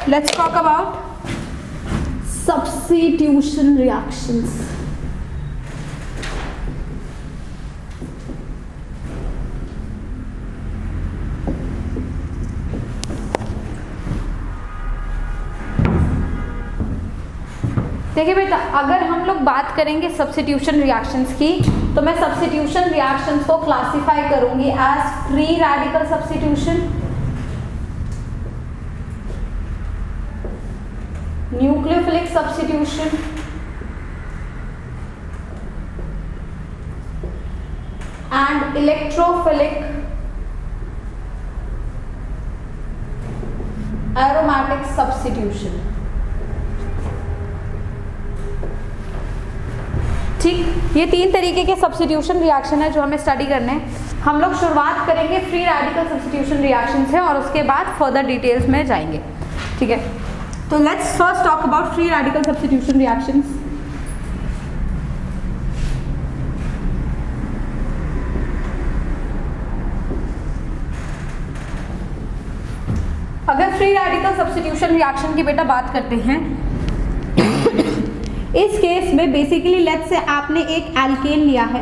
Let's talk about substitution reactions. देखिए बेटा, अगर हम लोग बात करेंगे सब्स्टिट्यूशन रिएक्शंस की, तो मैं सब्स्टिट्यूशन रिएक्शंस को क्लासिफाई करूंगी as free radical substitution, nucleophilic substitution, and electrophilic aromatic substitution. ठीक, ये तीन तरीके के सब्स्टिट्यूशन रिएक्शन है जो हमें स्टडी करने हैं। हम लोग शुरुआत करेंगे फ्री रेडिकल सब्स्टिट्यूशन रिएक्शन से और उसके बाद फर्दर डिटेल्स में जाएंगे। ठीक है, तो let's first talk about free radical substitution reactions. अगर फ्री रेडिकल सब्स्टिट्यूशन रिएक्शन की बेटा बात करते हैं, इस केस में बेसिकली लेट्स से आपने एक एल्केन लिया है।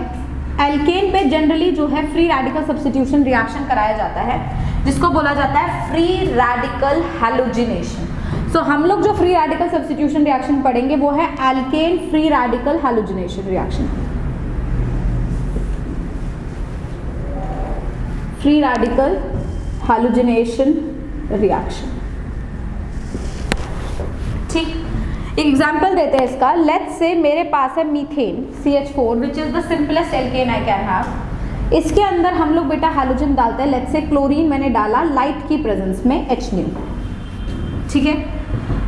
एल्केन पे जनरली जो है फ्री रेडिकल सब्स्टिट्यूशन रिएक्शन कराया जाता है, जिसको बोला जाता है फ्री रेडिकल हैलोजिनेशन। सो हम लोग जो फ्री रेडिकल सब्स्टिट्यूशन रिएक्शन पढ़ेंगे वो है alkane free radical halogenation reaction. Free radical halogenation reaction. ठीक, एग्जाम्पल देते हैं इसका। लेट्स से मेरे पास है methane CH4 which is the simplest alkane I can have. इसके अंदर हम लोग बेटा हैलोजन डालते हैं। लेट्स से क्लोरीन मैंने डाला लाइट की प्रेजेंस में HNu। ठीक है,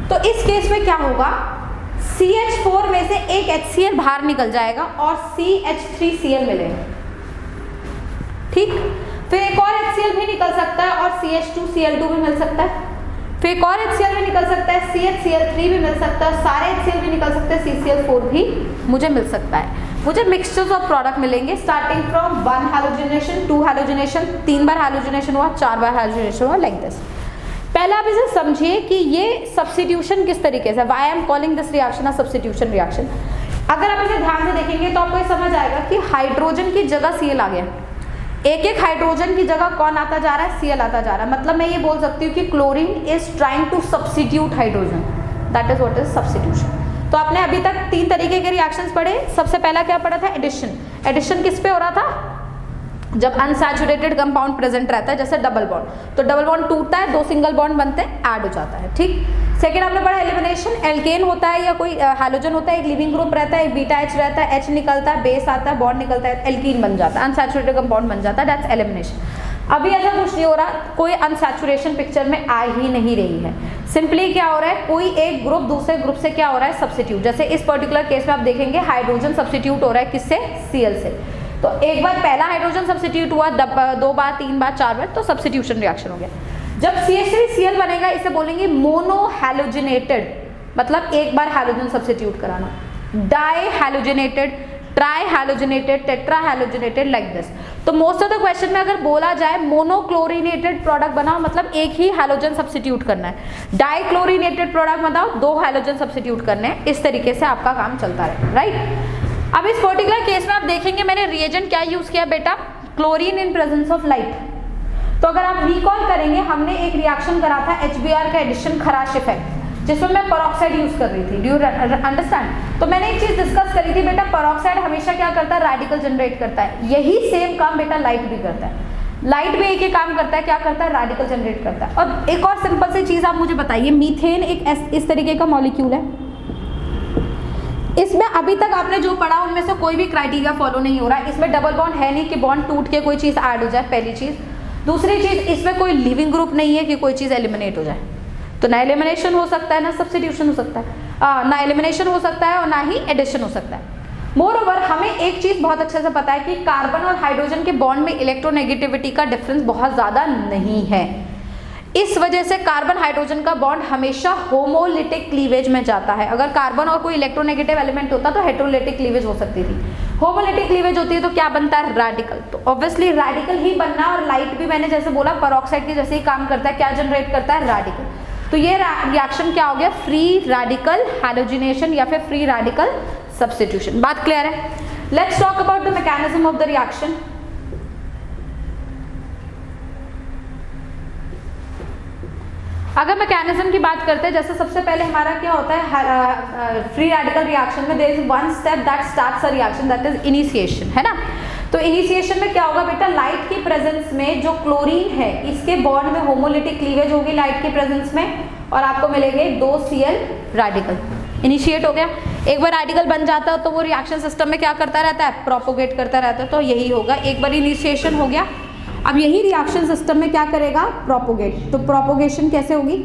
तो इस केस में क्या होगा, CH4 में से एक HCl बाहर निकल जाएगा और CH3Cl मिलेगा। ठीक, फिर एक और HCl भी निकल सकता है और CH2Cl2 भी मिल सकता है। फिर एक और HCl भी निकल सकता है, CHCl3 भी मिल सकता है, सारे HCl भी निकल सकते हैं, CCl4 भी मुझे मिल सकता है। मुझे मिक्सचर्स ऑफ प्रोडक्ट मिलेंगे starting from 1 halogenation, 2 halogenation, 3 bar halogenation हुआ, 4 बार हैलोजिनेशन हुआ, लाइक दिस। पहले आप इसे समझिए कि ये सब्स्टिट्यूशन किस तरीके से, why I am calling this reaction a substitution reaction. अगर आप इसे ध्यान से देखेंगे तो आपको ये समझ आएगा कि हाइड्रोजन की जगह Cl आ गया। एक एक हाइड्रोजन की जगह कौन आता जा रहा है, Cl आता जा रहा है। मतलब मैं ये बोल सकती हूँ कि chlorine is trying to substitute hydrogen, that is what is substitution. तो आपने अभी तक 3 तरीके के रिएक्शंस पढ़े। सबसे पहला क्या पढ़ा था, एडिशन। एडिशन किस पे हो रहा था, जब अनसैचुरेटेड कंपाउंड प्रेजेंट रहता है, जैसे डबल बॉन्ड, तो डबल बॉन्ड टूटता है, 2 सिंगल बॉन्ड बनते हैं, ऐड हो जाता है। ठीक, सेकेंड हमने पढ़ा एलिमिनेशन। एल्केन होता है या कोई हैलोजन होता है, एक लिविंग ग्रुप रहता है, एक बीटा H रहता है, H निकलता है, बेस आता है, बॉन्ड निकलता है, एल्कीन बन जाता है, अनसैचुरेटेड कंपाउंड बन जाता है, दैट्स एलिमिनेशन। अभी ऐसा कुछ नहीं हो रहा, कोई अनसैचुरेशन पिक्चर में आ ही नहीं रही है। सिंपली क्या हो रहा है, कोई एक ग्रुप दूसरे ग्रुप से क्या हो रहा है, सब्स्टिट्यूट। जैसे इस पर्टिकुलर केस में आप देखेंगे हाइड्रोजन सब्स्टिट्यूट हो रहा है किससे, Cl से। तो एक बार पहला हाइड्रोजन सब्स्टिट्यूट हुआ, 2 बार 3 बार 4 बार, तो सब्स्टिट्यूशन रिएक्शन हो गया। जब CH3Cl बनेगा इसे बोलेंगे मोनो हैलोजिनेटेड, मतलब एक बार हैलोजन सब्स्टिट्यूट कराना। Di halogenated, tri halogenated, tetra halogenated, like this. तो मोस्ट ऑफ द क्वेश्चन में अगर बोला जाए मोनोक्लोरिनेटेड प्रोडक्ट बनाओ, मतलब एक ही हैलोजन सब्स्टिट्यूट करना है। डाई क्लोरिनेटेड प्रोडक्ट बताओ, 2 हैलोजन सब्स्टिट्यूट करने हैं। इस तरीके से आपका काम चलता है, राइट। अब इस पर्टिकुलर केस में आप देखेंगे मैंने रिएजेंट क्या यूज किया बेटा, chlorine in presence of light. तो अगर आप रिकॉल करेंगे, हमने एक रिएक्शन करा था HBr का एडिशन खराश इफेक्ट, जिसमें मैं पेरोक्साइड यूज कर रही थी। Do you understand. तो मैंने एक चीज डिस्कस करी थी बेटा, पेरोक्साइड हमेशा क्या करता है, रेडिकल जनरेट करता है। यही सेम काम बेटा लाइट भी करता है। लाइट भी एक ही काम करता है, क्या करता है, रेडिकल जनरेट करता है। और एक और सिंपल सी चीज आप मुझे बताइए, मीथेन एक इस तरीके का मॉलिक्यूल है। इसमें अभी तक आपने जो पढ़ा उनमें से कोई भी क्राइटेरिया फॉलो नहीं हो रहा है। इसमें डबल बॉन्ड है नहीं कि बॉन्ड टूट के कोई चीज ऐड हो जाए, पहली चीज। दूसरी चीज, इसमें कोई लिविंग ग्रुप नहीं है कि कोई चीज एलिमिनेट हो जाए। तो ना एलिमिनेशन हो सकता है ना सब्स्टिट्यूशन हो सकता है, ना एलिमिनेशन हो सकता है और ना ही एडिशन हो सकता है। मोरओवर हमें एक चीज बहुत अच्छे से पता है कि कार्बन और हाइड्रोजन के बॉन्ड में इलेक्ट्रोनेगेटिविटी का डिफरेंस बहुत ज्यादा नहीं है। इस वजह से कार्बन हाइड्रोजन का बॉन्ड हमेशा होमोलिटिक क्लीवेज में जाता है। अगर कार्बन और कोई इलेक्ट्रोनेगेटिव एलिमेंट होता तो हेटेरोलिटिक क्लीवेज हो सकती थी। होमोलिटिक क्लीवेज होती है तो क्या बनता है, रेडिकल। तो ऑब्वियसली रेडिकल ही बनना। और लाइट भी मैंने जैसे बोला पेरोक्साइड के जैसे ही काम करता है, क्या जनरेट करता है, रेडिकल। तो ये रिएक्शन क्या हो गया, फ्री रेडिकल हैलोजिनेशन या फिर फ्री रेडिकल सब्स्टिट्यूशन। बात क्लियर है? Let's talk about the mechanism of the reaction. अगर मैकेनिज्म की बात करते हैं, जैसे सबसे पहले हमारा क्या होता है फ्री रेडिकल रिएक्शन में, there is one step that starts a reaction, that is initiation, है ना। तो इनिशिएशन में क्या होगा बेटा, लाइट की प्रेजेंस में जो क्लोरीन है इसके बॉन्ड में होमोलिटिक क्लीवेज होगी लाइट की प्रेजेंस में, और आपको मिलेंगे 2 Cl रेडिकल। इनिशिएट हो गया, एक बार रेडिकल बन जाता है तो वो रिएक्शन सिस्टम में क्या करता रहता है, प्रोपोगेट करता रहता है। तो यही होगा, एक बार इनिशिएशन हो गया, अब यही रिएक्शन सिस्टम में क्या करेगा, प्रोपोगेट। तो प्रोपोगेशन कैसे होगी,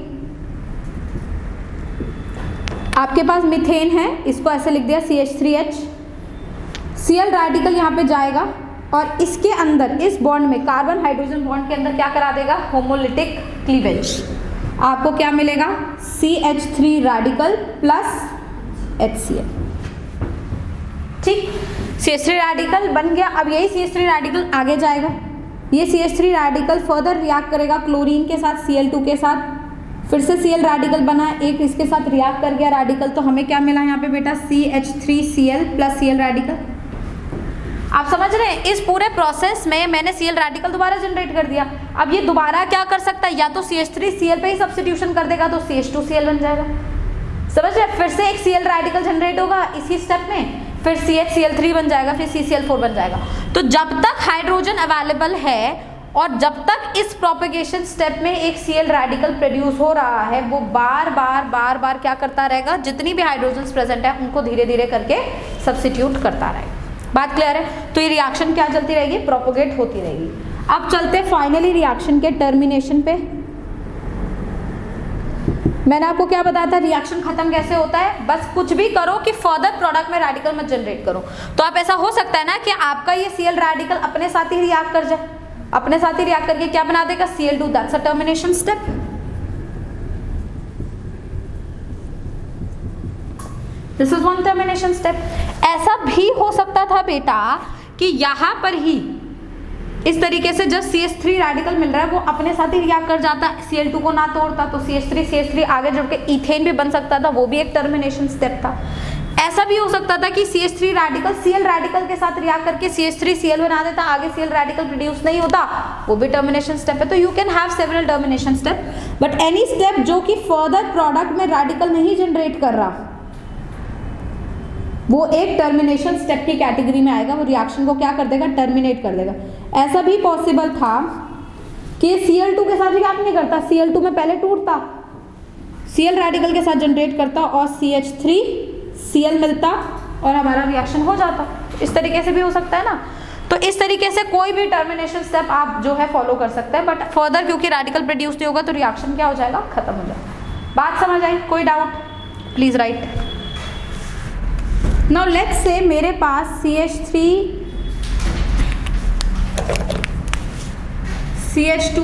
आपके पास मीथेन है, इसको ऐसे लिख दिया CH3H, Cl रेडिकल यहाँ पे जाएगा और इसके अंदर इस बॉन्ड में कार्बन हाइड्रोजन बॉन्ड के अंदर क्या करा देगा, होमोलिटिक क्लीवेज। आपको क्या मिलेगा, CH3 रेडिकल प्लस HCl। ठीक, CH3 रेडिकल बन गया। अब यही CH3 रेडिकल आगे जाएगा, ये CH3 रेडिकल फर्दर रिएक्ट करेगा क्लोरीन के साथ, Cl2 के साथ, फिर से Cl रेडिकल बना, एक इसके साथ रिएक्ट कर गया रेडिकल, तो हमें क्या मिला यहाँ पे बेटा, CH3Cl प्लस Cl रेडिकल। आप समझ रहे हैं, इस पूरे प्रोसेस में मैंने Cl रेडिकल दोबारा जनरेट कर दिया। अब ये दोबारा क्या कर सकता है, या तो CH3Cl पे ही सब्स्टिट्यूशन कर देगा तो CH2Cl बन जाएगा, समझ रहे, फिर से एक Cl रेडिकल जनरेट होगा इसी स्टेप में, फिर CHCl3 बन जाएगा, फिर CCl4 बन जाएगा। तो जब तक हाइड्रोजन अवेलेबल है और जब तक इस प्रोपेगेशन स्टेप में एक Cl रेडिकल प्रोड्यूस हो रहा है, वो बार बार क्या करता रहेगा, जितनी भी हाइड्रोजन्स प्रेजेंट है उनको धीरे धीरे करके सब्स्टिट्यूट करता रहेगा। बात क्लियर है? तो ये रिएक्शन क्या चलती रहेगी, प्रोपोगेट होती रहेगी। अब चलते फाइनली रिएक्शन के टर्मिनेशन पे। मैंने आपको क्या बताया था, रिएक्शन खत्म कैसे होता है, बस कुछ भी करो कि फर्दर प्रोडक्ट में रेडिकल मत जनरेट करो। तो आप ऐसा हो सकता है ना कि आपका ये Cl रेडिकल अपने साथ ही रिएक्ट कर जाए, अपने साथ ही रिएक्ट करके क्या बना देगा, Cl2, that's a termination step. This is one termination step. ऐसा भी हो सकता था बेटा कि यहाँ पर ही इस तरीके से जब CH3 रेडिकल मिल रहा है वो अपने साथ ही रिएक्ट कर जाता, Cl2 को ना तोड़ता, तो CH3 आगे जुड़ के इथेन भी बन सकता था, वो भी एक टर्मिनेशन स्टेप था। ऐसा भी हो सकता था कि CH3 रेडिकल Cl रेडिकल के साथ रिएक्ट करके CH3Cl बना देता, आगे Cl रेडिकल प्रोड्यूस नहीं होता, वो भी टर्मिनेशन स्टेप है। तो you can have several termination step, but any step जो कि फर्दर प्रोडक्ट में रेडिकल नहीं जनरेट कर रहा, वो एक टर्मिनेशन स्टेप की कैटेगरी में आएगा, वो रिएक्शन को क्या कर देगा, टर्मिनेट कर देगा। ऐसा भी पॉसिबल था कि Cl2 के साथ रिएक्ट नहीं करता, Cl2 में पहले टूटता, Cl रेडिकल के साथ जनरेट करता और CH3Cl मिलता और हमारा रिएक्शन हो जाता। इस तरीके से भी हो सकता है ना। तो इस तरीके से कोई भी टर्मिनेशन स्टेप आप जो है फॉलो कर सकते हैं, बट फर्दर क्योंकि रेडिकल प्रोड्यूस नहीं होगा तो रिएक्शन क्या हो जाएगा, खत्म हो जाएगा। बात समझ आई? कोई doubt please right. Now let's say मेरे पास CH2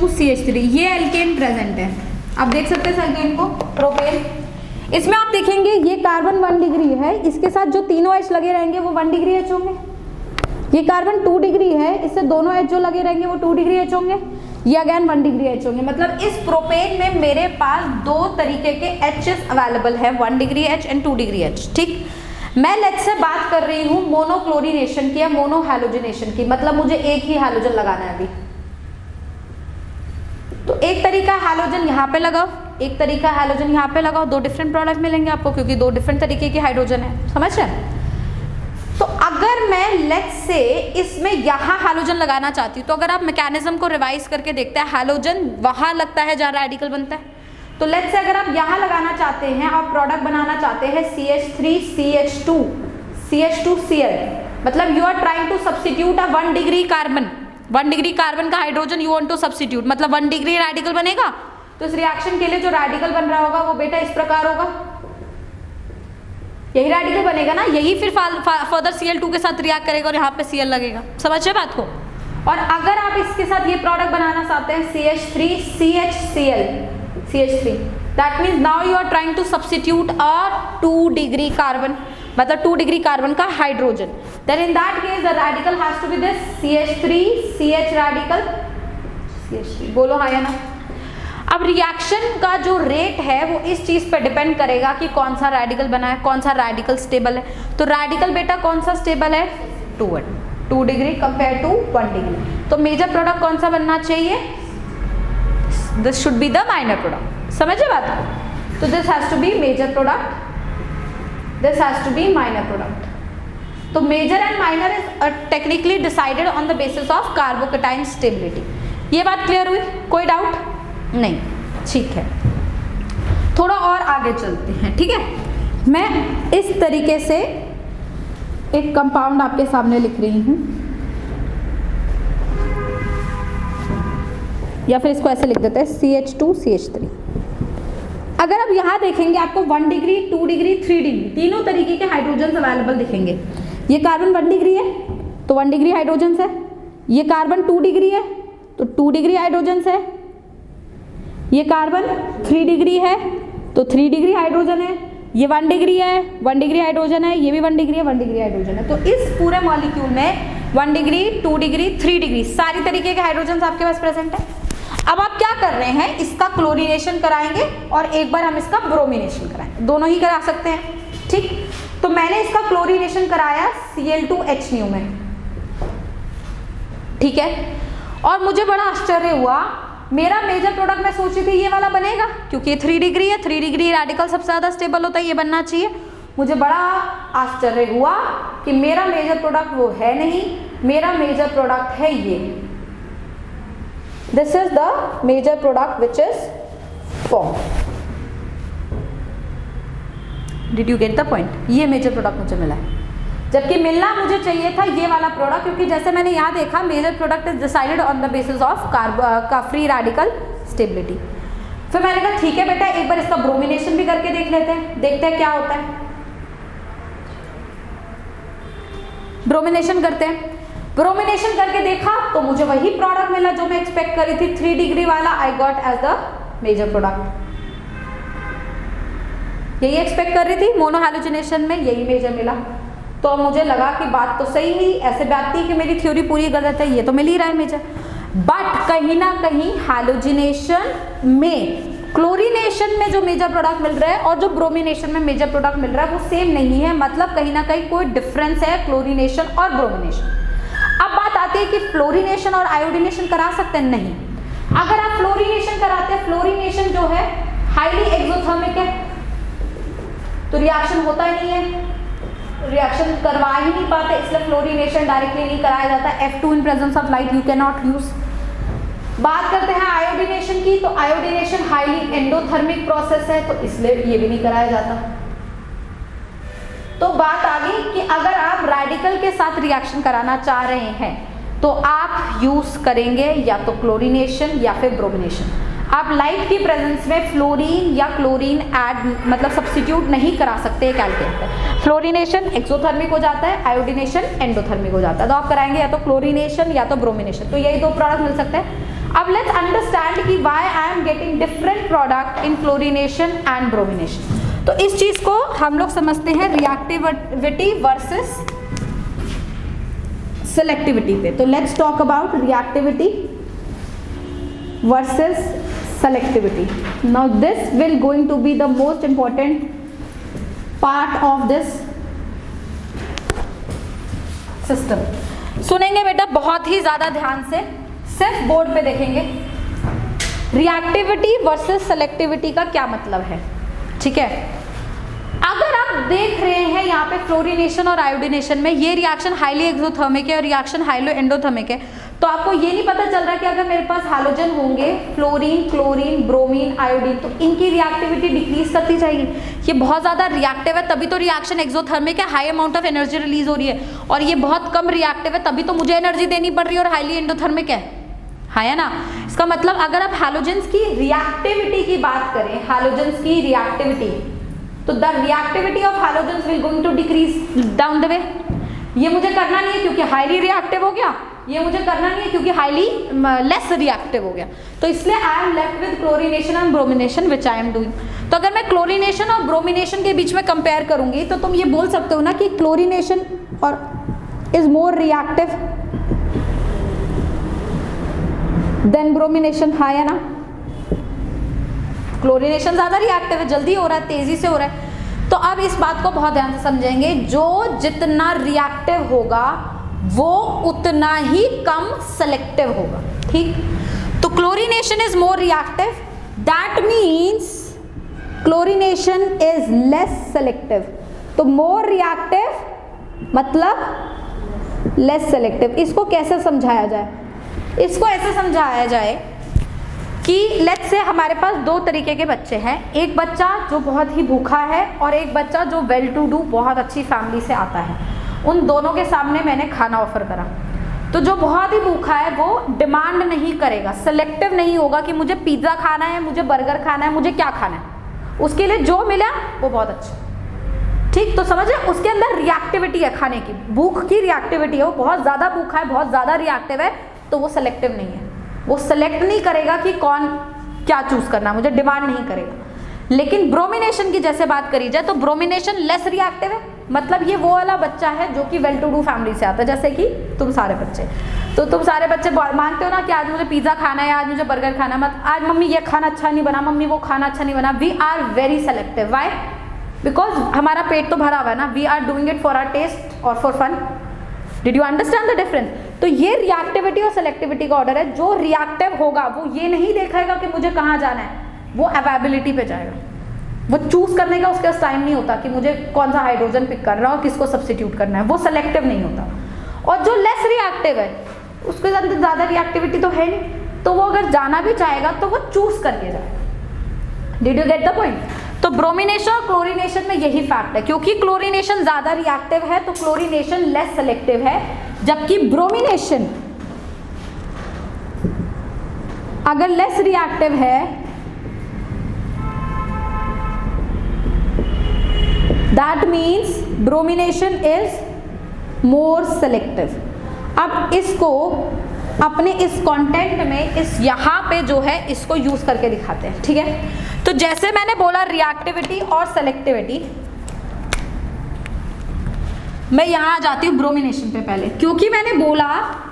CH3 ये एल्केन प्रेजेंट है। आप देख सकते हैं एल्केन को, प्रोपेन। इसमें आप देखेंगे ये कार्बन 1 डिग्री है, इसके साथ जो तीनों H लगे रहेंगे वो 1 डिग्री H होंगे। ये कार्बन 2 डिग्री है, इससे दोनों H जो लगे रहेंगे वो 2 डिग्री H होंगे, ये अगेन 1 डिग्री H होंगे। मतलब इस प्रोपेन में मेरे पास 2 तरीके के H's अवेलेबल है, 1 degree H and 2 degree H। ठीक, मैं लेट्स से बात कर रही हूँ मोनोक्लोरिनेशन की या मोनो हैलोजिनेशन की, मतलब मुझे एक ही हैलोजन लगाना है अभी। तो एक तरीका हैलोजन यहाँ पे लगाओ, एक तरीका हैलोजन यहाँ पे लगाओ, 2 डिफरेंट प्रोडक्ट मिलेंगे आपको क्योंकि 2 डिफरेंट तरीके के हाइड्रोजन है, समझ रहे हैं? तो अगर मैं लेट्स से इसमें यहाँ हैलोजन लगाना चाहती हूँ, तो अगर आप मैकेनिज्म को रिवाइज करके देखते हैं, हैलोजन वहाँ लगता है जहाँ रेडिकल बनता है। तो लेट्स से अगर आप यहाँ लगाना चाहते हैं, आप प्रोडक्ट बनाना चाहते हैं CH3CH2CH2Cl, मतलब you are trying to substitute a 1 degree carbon, 1 degree carbon का hydrogen you want to substitute, मतलब 1 डिग्री रेडिकल बनेगा। तो इस रिएक्शन के लिए जो रेडिकल बन रहा होगा वो बेटा इस प्रकार होगा, यही रेडिकल बनेगा ना, यही फिर फर्दर Cl2 के साथ रिएक्ट करेगा और यहाँ पे Cl लगेगा। समझिए बात को। और अगर आप इसके साथ ये प्रोडक्ट बनाना चाहते हैं CH3 that means now you are trying to substitute a 2 degree carbon, मतलब 2 डिग्री कार्बन का hydrogen, then in that case the radical has to be this CH3CH radical, CH3 बोलो हाँ या ना। अब रिएक्शन का जो रेट है वो इस चीज पे डिपेंड करेगा कि कौन सा रेडिकल बना है, कौन सा रेडिकल स्टेबल है। तो रेडिकल बेटा कौन सा स्टेबल है, 2 डिग्री कंपेयर टू 1 डिग्री। तो मेजर प्रोडक्ट कौन सा बनना चाहिए, this should be the minor product. समझे बात को? तो this has to be major product, this has to be minor product. तो major and minor is technically decided on the basis of carbocation stability. ये बात क्लियर हुई, कोई doubt नहीं? ठीक है, थोड़ा और आगे चलते हैं। ठीक है, मैं इस तरीके से एक कंपाउंड आपके सामने लिख रही हूं, या फिर इसको ऐसे लिख देते हैं CH2CH3। अगर आप यहाँ देखेंगे आपको 1 डिग्री, 2 डिग्री, 3 डिग्री तीनों तरीके के हाइड्रोजन अवेलेबल दिखेंगे। ये कार्बन 1 डिग्री है तो 1 डिग्री हाइड्रोजन है, ये कार्बन 2 डिग्री है तो 2 डिग्री हाइड्रोजन है, ये कार्बन 3 डिग्री है तो 3 डिग्री हाइड्रोजन है, ये 1 डिग्री है 1 डिग्री हाइड्रोजन है, ये भी 1 डिग्री है 1 डिग्री हाइड्रोजन है। तो इस पूरे मॉलिक्यूल में 1 डिग्री, 2 डिग्री, 3 डिग्री सारी तरीके के हाइड्रोजन आपके पास प्रेजेंट है। अब आप क्या कर रहे हैं, इसका क्लोरीनेशन कराएंगे और एक बार हम इसका ब्रोमिनेशन कराएंगे, दोनों ही करा सकते हैं। ठीक, तो मैंने इसका क्लोरीनेशन कराया Cl2H में, ठीक है, और मुझे बड़ा आश्चर्य हुआ, मेरा मेजर प्रोडक्ट मैं सोची थी ये वाला बनेगा क्योंकि ये 3 डिग्री है, 3 डिग्री रेडिकल सबसे ज़्यादा स्टेबल होता है, ये बनना चाहिए। मुझे बड़ा आश्चर्य हुआ कि मेरा मेजर प्रोडक्ट वो है नहीं, मेरा मेजर प्रोडक्ट है ये, this is the major product which is form. Did you get the point? ये मेजर प्रोडक्ट मुझे मिला है, जबकि मिलना मुझे चाहिए था ये वाला प्रोडक्ट, क्योंकि जैसे मैंने यहाँ देखा major product is decided on the basis of का फ्री रेडिकल स्टेबिलिटी। फिर मैंने कहा ठीक है बेटा, एक बार इसका ब्रोमिनेशन भी करके देख लेते हैं, देखते हैं क्या होता है। ब्रोमिनेशन करते हैं, ब्रोमिनेशन करके देखा तो मुझे वही प्रोडक्ट मिला जो मैं एक्सपेक्ट करी थी, 3 डिग्री वाला I got as the major product. यही एक्सपेक्ट कर रही थी, मोनोहैलोजिनेशन में यही मेजर मिला। तो मुझे लगा कि बात तो सही ही, ऐसे बात थी कि मेरी थ्योरी पूरी गलत है, ये तो मिल ही रहा है मेजर। बट कहीं ना कहीं हैलोजिनेशन में, क्लोरीनेशन में जो मेजर प्रोडक्ट मिल रहा है और जो ब्रोमिनेशन में मेजर प्रोडक्ट मिल रहा है वो सेम नहीं है, मतलब कहीं ना कहीं कोई डिफरेंस है क्लोरीनेशन और ब्रोमिनेशन। अब बात आती है कि फ्लोरीनेशन और आयोडीनेशन करा सकते हैं? नहीं। अगर आप फ्लोरीनेशन कराते हैं, फ्लोरीनेशन जो है हाईली एक्सोथर्मिक है तो रिएक्शन होता ही नहीं है, रिएक्शन करवा ही नहीं पाते, इसलिए फ्लोरीनेशन डायरेक्टली नहीं कराया जाता। F2 in presence of light you can not use. बात करते हैं आयोडीनेशन की, तो आयोडीनेशन हाईली एंडोथर्मिक प्रोसेस है तो इसलिए ये भी नहीं कराया जाता। तो बात आ गई कि अगर आप रेडिकल के साथ रिएक्शन कराना चाह रहे हैं तो आप यूज करेंगे या तो क्लोरीनेशन या फिर ब्रोमिनेशन। आप लाइट की प्रेजेंस में फ्लोरीन या क्लोरीन ऐड मतलब सब्स्टिट्यूट नहीं करा सकते एक एल्केन पे। फ्लोरीनेशन एक्सोथर्मिक हो जाता है, आयोडीनेशन एंडोथर्मिक हो जाता है, तो आप कराएंगे या तो क्लोरीनेशन या तो ब्रोमिनेशन, तो यही 2 प्रोडक्ट मिल सकते हैं। अब लेट्स अंडरस्टैंड कि why I am getting different product in chlorination and bromination. तो इस चीज को हम लोग समझते हैं रिएक्टिविटी वर्सेस सेलेक्टिविटी पे। तो let's talk about reactivity versus selectivity. Now this will going to be the most important part of this system. सुनेंगे बेटा बहुत ही ज्यादा ध्यान से, सिर्फ बोर्ड पे देखेंगे। रिएक्टिविटी वर्सेस सेलेक्टिविटी का क्या मतलब है, ठीक है। अगर आप देख रहे हैं यहाँ पे फ्लोरीनेशन और आयोडीनेशन में ये रिएक्शन हाईली एक्सोथर्मिक है और रिएक्शन हाईली एंडोथर्मिक है, तो आपको ये नहीं पता चल रहा कि अगर मेरे पास हैलोजन होंगे फ्लोरीन, क्लोरीन, ब्रोमीन, आयोडीन, तो इनकी रिएक्टिविटी डिक्रीज करती जाएगी। ये बहुत ज़्यादा रिएक्टिव है तभी तो रिएक्शन एक्सोथर्मिक है, high amount of energy release हो रही है, और ये बहुत कम रिएक्टिव है तभी तो मुझे एनर्जी देनी पड़ रही है और हाईली एंडोथर्मिक है ना। इसका मतलब अगर आप हैलोजेंस की रिएक्टिविटी की बात करें, हैलोजेंस की रिएक्टिविटी, तो the reactivity of halogens will going to decrease down the way. ये मुझे करना नहीं है क्योंकि हाईली रिएक्टिव हो गया, ये मुझे करना नहीं है क्योंकि हाईली लेस रिएक्टिव हो गया, तो इसलिए I am left with chlorination and bromination which I am doing. तो अगर मैं क्लोरीनेशन और ब्रोमिनेशन के बीच में कंपेयर करूंगी तो तुम ये बोल सकते हो ना कि क्लोरीनेशन और is more reactive than bromination, हाँ या ना। क्लोरीनेशन ज़्यादा रिएक्टिव है, जल्दी हो रहा है, तेज़ी से हो रहा है। तो अब इस बात को बहुत ध्यान से समझेंगे, जो जितना रिएक्टिव होगा वो उतना ही कम सेलेक्टिव होगा, ठीक। तो chlorination is more reactive, that means chlorination is less selective. तो मोर रिएक्टिव मतलब लेस सेलेक्टिव। इसको कैसे समझाया जाए? इसको ऐसे समझाया जाए कि लेट्स से हमारे पास दो तरीके के बच्चे हैं, एक बच्चा जो बहुत ही भूखा है और एक बच्चा जो वेल टू डू बहुत अच्छी फैमिली से आता है। उन दोनों के सामने मैंने खाना ऑफर करा, तो जो बहुत ही भूखा है वो डिमांड नहीं करेगा, सेलेक्टिव नहीं होगा कि मुझे पिज्ज़ा खाना है, मुझे बर्गर खाना है, मुझे क्या खाना है, उसके लिए जो मिला वो बहुत अच्छा, ठीक। तो समझे, उसके अंदर रिएक्टिविटी है, खाने की भूख की रिएक्टिविटी है, वो बहुत ज़्यादा भूखा है, बहुत ज़्यादा रिएक्टिव है, तो वो सेलेक्टिव नहीं है, वो सेलेक्ट नहीं करेगा कि कौन क्या चूज करना, मुझे डिमांड नहीं करेगा। लेकिन ब्रोमिनेशन की जैसे बात करी जाए तो ब्रोमिनेशन लेस रिएक्टिव है, मतलब ये वो वाला बच्चा है जो कि वेल टू डू फैमिली से आता है, जैसे कि तुम सारे बच्चे। तो तुम सारे बच्चे मानते हो ना कि आज मुझे पिज्ज़ा खाना है, आज मुझे बर्गर खाना है, मत आज मम्मी ये खाना अच्छा नहीं बना, मम्मी वो खाना अच्छा नहीं बना। We are very selective, why? Because हमारा पेट तो भरा हुआ है ना, we are doing it for our taste और for fun. Did you understand the difference? तो ये रिएक्टिविटी और सेलेक्टिविटी का ऑर्डर है। जो रिएक्टिव होगा वो ये नहीं देखेगा कि मुझे कहाँ जाना है, वो अवेबिलिटी पे जाएगा, वो चूज करने का उसके पास टाइम नहीं होता कि मुझे कौन सा हाइड्रोजन पिक करना है और किसको सब्स्टिट्यूट करना है, वो सेलेक्टिव नहीं होता। और जो लेस रिएक्टिव है उसके अंदर ज़्यादा रिएक्टिविटी तो है नहीं, तो वो अगर जाना भी चाहेगा तो वो चूज करके जाएगा। Did you get the point? तो ब्रोमिनेशन और क्लोरीनेशन में यही फैक्ट है, क्योंकि क्लोरीनेशन ज्यादा रिएक्टिव है तो क्लोरीनेशन लेस सेलेक्टिव है, जबकि ब्रोमिनेशन अगर लेस रिएक्टिव है that means bromination is more selective. अब इसको अपने इस कंटेंट में इस यहाँ पे जो है इसको यूज करके दिखाते हैं, ठीक है। तो जैसे मैंने बोला रिएक्टिविटी और सेलेक्टिविटी, मैं यहां आ जाती हूं ब्रोमिनेशन पे पहले, क्योंकि मैंने बोला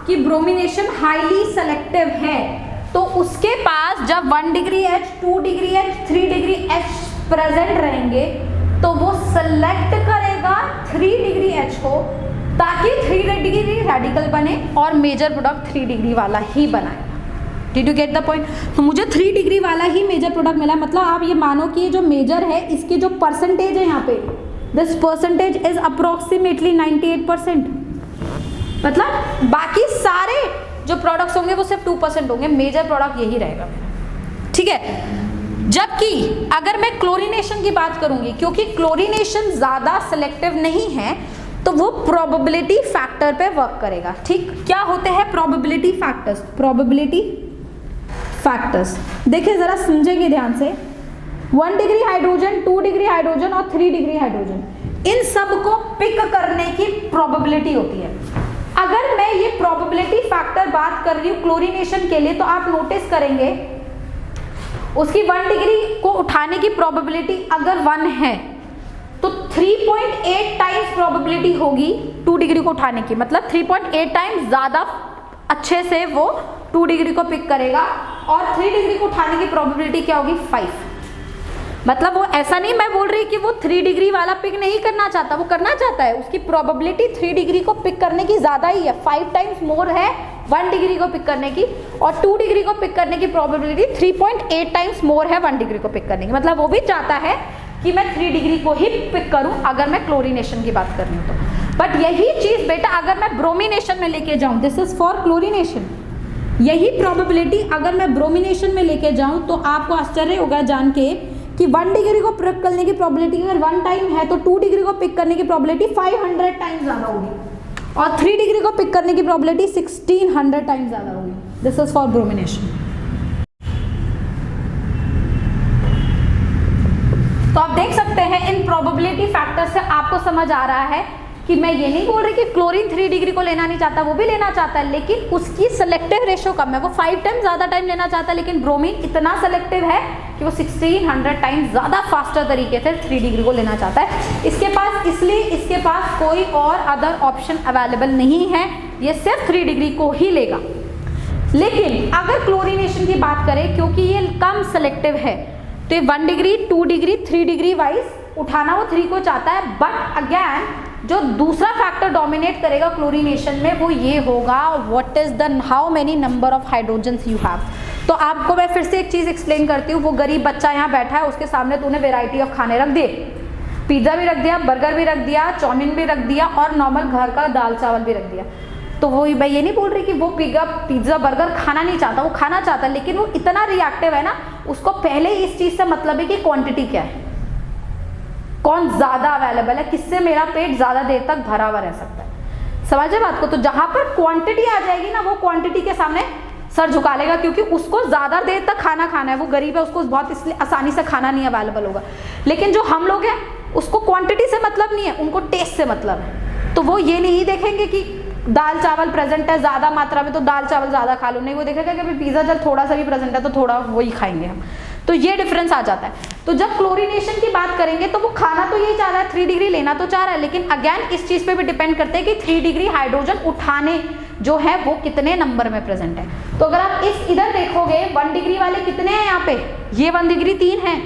कि ब्रोमिनेशन हाईली सेलेक्टिव है, तो उसके पास जब 1 degree H, 2 degree H, 3 degree H present रहेंगे तो वो सेलेक्ट करेगा 3 डिग्री H को, ताकि 3 डिग्री रेडिकल बने और मेजर प्रोडक्ट 3 डिग्री वाला ही बनाए। Did you get the point? तो मुझे 3 डिग्री वाला ही मेजर प्रोडक्ट मिला, मतलब आप ये मानो कि ये जो मेजर है इसकी जो परसेंटेज है यहाँ पे, दिस परसेंटेज इज अप्रोक्सीमेटली 98%, मतलब बाकी सारे जो प्रोडक्ट्स होंगे वो सिर्फ 2% होंगे, मेजर प्रोडक्ट यही रहेगा मेरा, ठीक है। जबकि अगर मैं क्लोरीनेशन की बात करूंगी, क्योंकि क्लोरीनेशन ज्यादा सेलेक्टिव नहीं है तो वो प्रोबेबिलिटी फैक्टर पे वर्क करेगा, ठीक। क्या होते हैं प्रोबेबिलिटी फैक्टर्स? प्रोबेबिलिटी फैक्टर्स देखिए जरा, समझेंगे ध्यान से। 1 डिग्री हाइड्रोजन, 2 डिग्री हाइड्रोजन और 3 डिग्री हाइड्रोजन, इन सब को पिक करने की प्रोबेबिलिटी होती है। अगर मैं ये प्रोबेबिलिटी फैक्टर बात कर रही हूँ क्लोरीनेशन के लिए, तो आप नोटिस करेंगे उसकी 1 डिग्री को उठाने की प्रोबेबिलिटी अगर 1 है तो 3.8 टाइम्स प्रोबेबिलिटी होगी 2 डिग्री को उठाने की, मतलब 3.8 टाइम्स ज्यादा अच्छे से वो 2 डिग्री को पिक करेगा, और 3 डिग्री को उठाने की प्रोबेबिलिटी क्या होगी? 5। मतलब वो ऐसा नहीं मैं बोल रही कि वो 3 डिग्री वाला पिक नहीं करना चाहता, वो करना चाहता है, उसकी प्रोबेबिलिटी 3 डिग्री को पिक करने की ज्यादा ही है, 5 टाइम्स मोर है 1 डिग्री को पिक करने की, और 2 डिग्री को पिक करने की प्रोबेबिलिटी 3.8 टाइम्स मोर है 1 डिग्री को पिक करने की। मतलब वो भी चाहता है कि मैं 3 डिग्री को ही पिक करूं अगर मैं क्लोरीनेशन की बात कर रही हूँ तो। बट यही चीज बेटा अगर मैं ब्रोमिनेशन में लेके जाऊं, दिस इज फॉर क्लोरीनेशन, यही प्रोबेबिलिटी अगर मैं ब्रोमिनेशन में लेके जाऊं तो आपको आश्चर्य होगा जान के कि 1 डिग्री को पिक करने की प्रोबेबिलिटी अगर 1 टाइम है तो 2 डिग्री को पिक करने की प्रोबेबिलिटी 500 टाइम्स ज्यादा होगी, और 3 डिग्री को पिक करने की प्रोबेबिलिटी 1600 टाइम्स ज्यादा होगी। This is for bromination. तो आप देख सकते हैं इन प्रोबेबिलिटी फैक्टर से आपको समझ आ रहा है कि मैं ये नहीं बोल रही कि क्लोरीन 3 डिग्री को लेना नहीं चाहता, वो भी लेना चाहता है, लेकिन उसकी सेलेक्टिव रेशियो कम है, वो 5 टाइम ज्यादा टाइम लेना चाहता है, लेकिन ब्रोमीन इतना सेलेक्टिव है कि वो 1600 टाइम ज्यादा फास्टर तरीके से 3 डिग्री को लेना चाहता है। इसके पास, इसलिए इसके पास कोई और अदर ऑप्शन अवेलेबल नहीं है, ये सिर्फ 3 डिग्री को ही लेगा। लेकिन अगर क्लोरीनेशन की बात करें, क्योंकि ये कम सेलेक्टिव है, तो ये 1 डिग्री 2 डिग्री 3 डिग्री वाइज उठाना वो 3 को चाहता है, बट अगेन जो दूसरा फैक्टर डोमिनेट करेगा क्लोरीनेशन में वो ये होगा, what is the how many number of hydrogens you have. तो आपको मैं फिर से एक चीज एक्सप्लेन करती हूँ, वो गरीब बच्चा यहाँ बैठा है, उसके सामने तूने वेराइटी ऑफ खाने रख दिए, पिज्जा भी रख दिया, बर्गर भी रख दिया, चाउमीन भी रख दिया और नॉर्मल घर का दाल चावल भी रख दिया। तो वो मैं ये नहीं बोल रही कि वो पिज्जा बर्गर खाना नहीं चाहता, वो खाना चाहता है, लेकिन वो इतना रिएक्टिव है ना, उसको पहले इस चीज से मतलब है कि क्वांटिटी क्या है, कौन ज्यादा अवेलेबल है, किससे मेरा पेट ज्यादा देर तक भरा हुआ रह सकता है। समझे बात को? तो जहां पर क्वांटिटी आ जाएगी ना, वो क्वांटिटी के सामने सर झुका लेगा, क्योंकि उसको ज्यादा देर तक खाना खाना है, वो गरीब है, उसको बहुत इसलिए आसानी से खाना नहीं अवेलेबल होगा। लेकिन जो हम लोग हैं उसको क्वांटिटी से मतलब नहीं है, उनको टेस्ट से मतलब है। तो वो ये नहीं देखेंगे कि दाल चावल प्रेजेंट है ज्यादा मात्रा में तो दाल चावल ज्यादा खा लो, नहीं, वो देखेगा कि अभी पिज्जा जब थोड़ा सा भी प्रेजेंट है तो थोड़ा वही खाएंगे हम। तो ये डिफरेंस आ जाता है। तो जब क्लोरीनेशन की बात करेंगे तो वो खाना तो यही चाह रहा है, 3 डिग्री लेना तो चाह रहा है, लेकिन अगेन इस चीज पे भी डिपेंड करते हैं कि 3 डिग्री हाइड्रोजन उठाने जो है वो कितने नंबर में प्रेजेंट है। तो अगर आप इस इधर देखोगे 1 डिग्री वाले कितने हैं यहाँ पे, ये 1 डिग्री 3 है,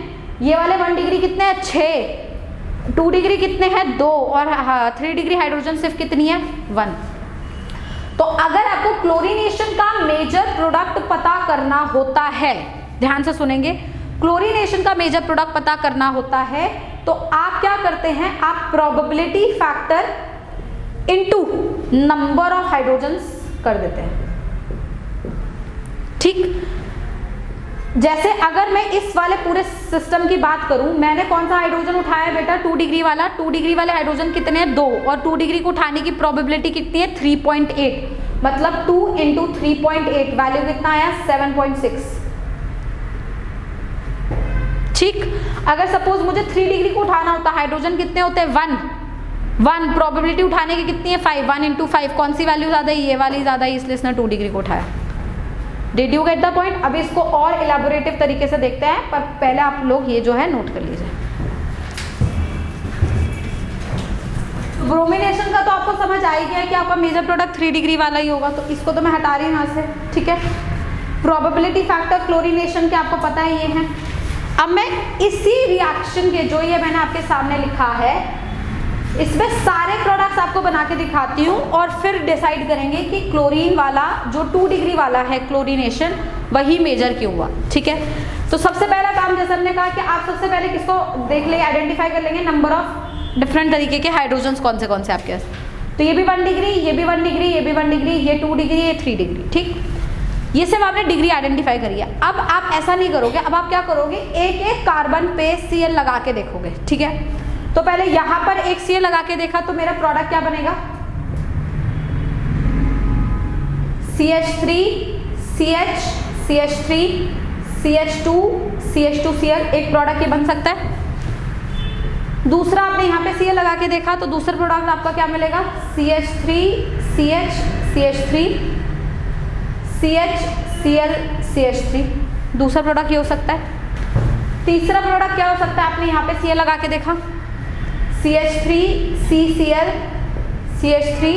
ये वाले 1 डिग्री कितने हैं 6, 2 डिग्री कितने हैं 2 और 3 डिग्री हाइड्रोजन सिर्फ कितनी है 1। तो अगर आपको क्लोरीनेशन का मेजर प्रोडक्ट पता करना होता है, ध्यान से सुनेंगे, क्लोरीनेशन का मेजर प्रोडक्ट पता करना होता है तो आप क्या करते हैं, आप probability factor into number of hydrogens कर देते हैं। ठीक, जैसे अगर मैं इस वाले पूरे सिस्टम की बात करूं, मैंने कौन सा हाइड्रोजन उठाया है बेटा 2 डिग्री वाला, 2 डिग्री वाले हाइड्रोजन कितने हैं 2 और 2 डिग्री को उठाने की प्रोबेबिलिटी कितनी है 3.8, मतलब 2 इंटू 3.8 वैल्यू कितना आया 7.6। ठीक, अगर सपोज मुझे 3 डिग्री को उठाना होता, हाइड्रोजन कितने होते हैं 1, प्रोबेबिलिटी उठाने की कितनी है 5, 1 इंटू 5, कौन सी वैल्यू ज्यादा है, ये वाली ज्यादा है, इसलिए इसने 2 डिग्री को उठाया। Did you get the point? अभी इसको और इलेबोरेटिव तरीके से देखते हैं, पर पहले आप लोग ये जो है नोट कर लीजिए। ब्रोमिनेशन का तो आपको समझ आ ही गया कि आपका मेजर प्रोडक्ट 3 डिग्री वाला ही होगा, तो इसको तो मैं हटा रही हूँ यहाँ से। ठीक है, प्रोबेबिलिटी फैक्टर क्लोरीनेशन के आपको पता है ये है। अब मैं इसी रिएक्शन के जो ये मैंने आपके सामने लिखा है, इसमें सारे प्रोडक्ट्स आपको बना के दिखाती हूँ और फिर डिसाइड करेंगे कि क्लोरीन वाला जो 2 डिग्री वाला है क्लोरीनेशन वही मेजर क्यों हुआ। ठीक है, तो सबसे पहला काम जैसे हमने कहा कि आप सबसे पहले किसको देख लेंगे, आइडेंटिफाई कर लेंगे नंबर ऑफ डिफरेंट तरीके के हाइड्रोजन्स कौन से आपके पास। तो ये भी 1 डिग्री, ये भी 1 डिग्री, ये भी 1 डिग्री, ये 2 डिग्री, ये 3 डिग्री। ठीक, ये सब आपने डिग्री आइडेंटिफाई करी है। अब आप ऐसा नहीं करोगे, अब आप क्या करोगे, एक एक कार्बन पे Cl लगा के देखोगे। ठीक है, तो पहले यहां पर एक Cl लगा के देखा तो मेरा प्रोडक्ट क्या बनेगा CH3 CH CH3 CH2 CH2Cl, एक प्रोडक्ट ये बन सकता है। दूसरा आपने यहाँ पे Cl लगा के देखा तो दूसरा प्रोडक्ट आपका क्या मिलेगा CH3 CH CH3 CH Cl CH3, दूसरा प्रोडक्ट ये हो सकता है। तीसरा प्रोडक्ट क्या हो सकता है, आपने यहाँ पे Cl लगा के देखा CH3 CCl CH3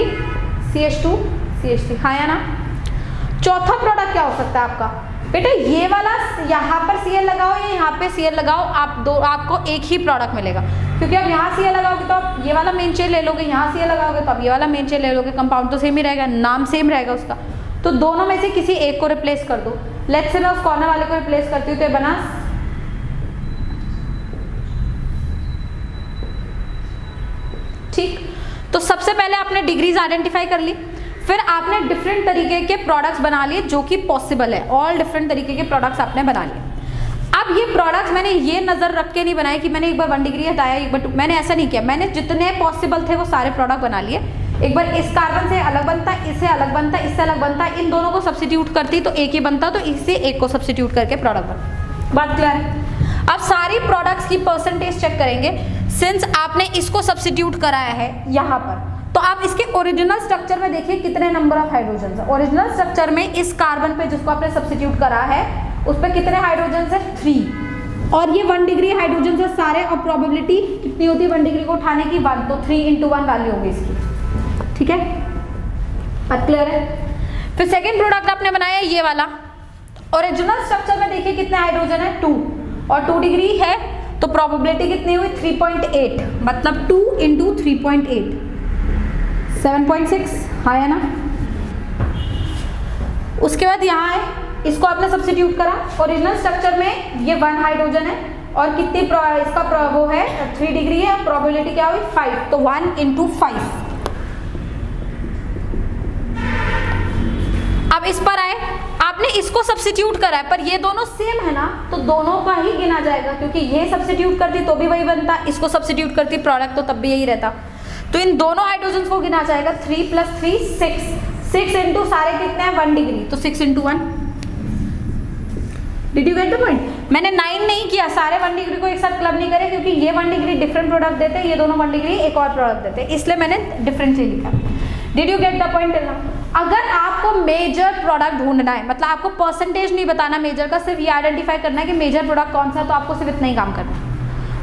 CH2 CH3, हाँ या ना। चौथा प्रोडक्ट क्या हो सकता है आपका, बेटा ये वाला यहाँ पर Cl लगाओ या यहाँ पे Cl लगाओ, आपको एक ही प्रोडक्ट मिलेगा, क्योंकि आप यहाँ Cl लगाओगे तो आप ये वाला मेन चेन ले लोगे, यहाँ Cl लगाओगे तो आप ये वाला मेन चेन ले लोगे, कंपाउंड तो सेम ही रहेगा, नाम सेम रहेगा उसका। तो दोनों में से किसी एक को रिप्लेस कर दो। लेट्स से मैं उस कॉर्नर वाले को रिप्लेस करती हूँ तो ये बना, ठीक। तो सबसे पहले आपने डिग्रीज आइडेंटिफाई कर ली, फिर आपने डिफरेंट तरीके के प्रोडक्ट्स बना लिए जो कि पॉसिबल है, ऑल डिफरेंट तरीके के प्रोडक्ट्स आपने बना लिए। अब ये प्रोडक्ट्स मैंने ये नजर रख के नहीं बनाए कि मैंने एक बार 1 डिग्री हटाया, एक बार मैंने ऐसा नहीं किया, मैंने जितने पॉसिबल थे वो सारे प्रोडक्ट बना लिए। एक बार इस कार्बन से अलग बनता, इससे अलग बनता, इससे अलग बनता, इन दोनों को सब्स्टिट्यूट करती तो एक ही बनता, तो इससे एक को सब्स्टिट्यूट करके प्रोडक्ट बना। बात क्लियर है? अब सारी प्रोडक्ट्स की परसेंटेज चेक करेंगे। सिंस आपने इसको सब्स्टिट्यूट कराया है यहाँ पर, तो आप इसके ओरिजिनल स्ट्रक्चर में देखिए कितने नंबर ऑफ हाइड्रोजन है। ओरिजिनल स्ट्रक्चर में इस कार्बन पे जिसको आपने सब्स्टिट्यूट करा है उस पर कितने हाइड्रोजन है 3, और ये 1 डिग्री हाइड्रोजन है सारे, और प्रोबेबिलिटी कितनी होती है 1 डिग्री को उठाने की 1, तो 3 × 1 वैल्यू होगी इसकी। ठीक है, बात क्लियर है? फिर सेकेंड प्रोडक्ट आपने बनाया ये वाला, ओरिजिनल स्ट्रक्चर में देखिए कितने हाइड्रोजन है 2, और 2 डिग्री है तो प्रोबेबिलिटी कितनी हुई 3.8, मतलब 2 इंटू 3.8 7.6 आया ना। उसके बाद यहाँ है, इसको आपने सब्स्टिट्यूट करा, ओरिजिनल स्ट्रक्चर में ये 1 हाइड्रोजन है और कितनी इसका वो है 3 डिग्री है, प्रोबेबिलिटी क्या हुई 5, तो 1 इंटू 5। अब इस पर आए, आपने इसको सब्स्टिट्यूट करा है पर ये दोनों सेम है ना, तो दोनों का ही गिना जाएगा, क्योंकि ये सब्स्टिट्यूट करती तो भी वही बनता, इसको सब्स्टिट्यूट करती प्रोडक्ट तो तब भी यही रहता। तो इन दोनों हाइड्रोजन को गिना जाएगा 3 + 3 6 इंटू सारे कितने हैं 1 डिग्री, तो 6 into 1। Did you get the point? मैंने 9 नहीं किया, सारे 1 डिग्री को एक साथ क्लब नहीं करे, क्योंकि ये 1 डिग्री डिफरेंट प्रोडक्ट देते हैं, ये दोनों 1 डिग्री एक और प्रोडक्ट देते हैं, इसलिए मैंने डिफरेंटली लिखा। Did you get the point? अगर आपको मेजर प्रोडक्ट ढूंढना है, मतलब आपको परसेंटेज नहीं बताना मेजर का, सिर्फ ये आइडेंटिफाई करना है कि मेजर प्रोडक्ट कौन सा है, तो आपको सिर्फ इतना ही काम करना है,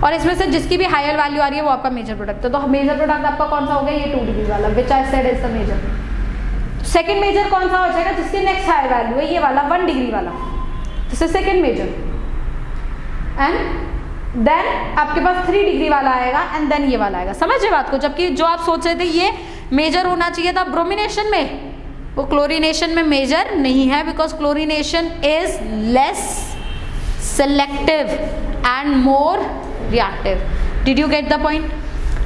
और इसमें से जिसकी भी हायर वैल्यू आ रही है वो आपका मेजर प्रोडक्ट है। तो मेजर प्रोडक्ट आपका कौन सा हो गया, ये 2 डिग्री वाला, which I said is the major. Second major कौन सा हो जाएगा, जिसकी नेक्स्ट हायर वैल्यू है ये वाला 1 डिग्री वाला, this is second major. And then आपके पास 3 डिग्री वाला आएगा, एंड देन ये वाला आएगा। समझे बात को? जबकि जो आप सोच रहे थे ये मेजर होना चाहिए था ब्रोमिनेशन में, वो क्लोरीनेशन में मेजर नहीं है, because chlorination is less selective and more reactive. Did you get the point?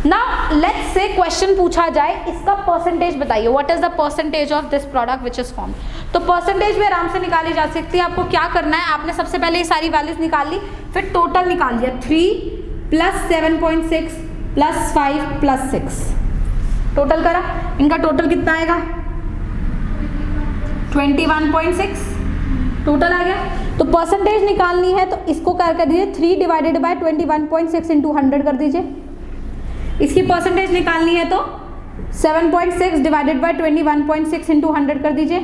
Now let's say question पूछा जाए, इसका परसेंटेज बताइए, what is the percentage of this product which is form. तो परसेंटेज भी आराम से निकाली जा सकती है। आपको क्या करना है, आपने सबसे पहले ये सारी वैल्यूज निकाल ली, फिर टोटल निकाल लिया 3 + 7.6 + 5 + 6, टोटल करा, इनका टोटल कितना आएगा 21.6 टोटल आ गया। तो परसेंटेज निकालनी है तो इसको क्या कर दीजिए 3 / 21.6 × 100 कर दीजिए। इसकी परसेंटेज निकालनी है तो 7.6 / 21.6 × 100 कर दीजिए।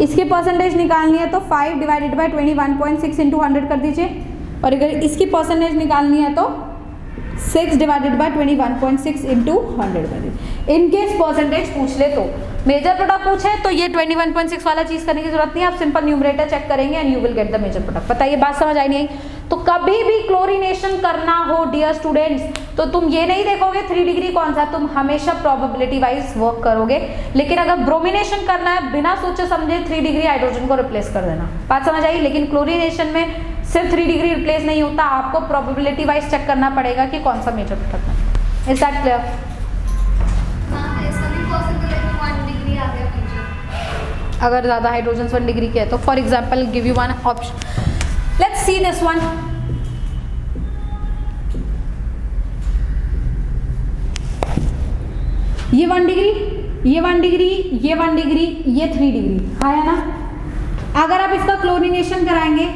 इसकी परसेंटेज निकालनी है तो 5 / 21.6 × 100 कर दीजिए। और अगर इसकी परसेंटेज निकालनी है तो 6 / 21.6 × 100 कर दीजिए। इनकेस परसेंटेज पूछ ले तो, मेजर प्रोडक्ट पूछे तो ये 21.6 वाला चीज करने की जरूरत नहीं है, आप सिंपल न्यूमरेटर चेक करेंगे and you will get the major product. बताइए बात समझ आई नहीं आई? तो कभी भी क्लोरीनेशन करना हो डियर स्टूडेंट्स, तो तुम ये नहीं देखोगे 3 डिग्री कौन सा, तुम हमेशा प्रोबेबिलिटी वाइज वर्क करोगे। लेकिन अगर ब्रोमिनेशन करना है, बिना सोचे समझे 3 डिग्री हाइड्रोजन को रिप्लेस कर देना। बात समझ आई? लेकिन क्लोरीनेशन में सिर्फ 3 डिग्री रिप्लेस नहीं होता, आपको प्रोबेबिलिटी वाइज चेक करना पड़ेगा कि कौन सा मेजर प्रोडक्ट है। Is that clear? अगर ज्यादा हाइड्रोजन 1 डिग्री के है तो for example give you one option, let's see this one. ये 1 डिग्री, ये 1 डिग्री, ये 1 डिग्री, ये 3 डिग्री आया ना। अगर आप इसका क्लोरीनेशन कराएंगे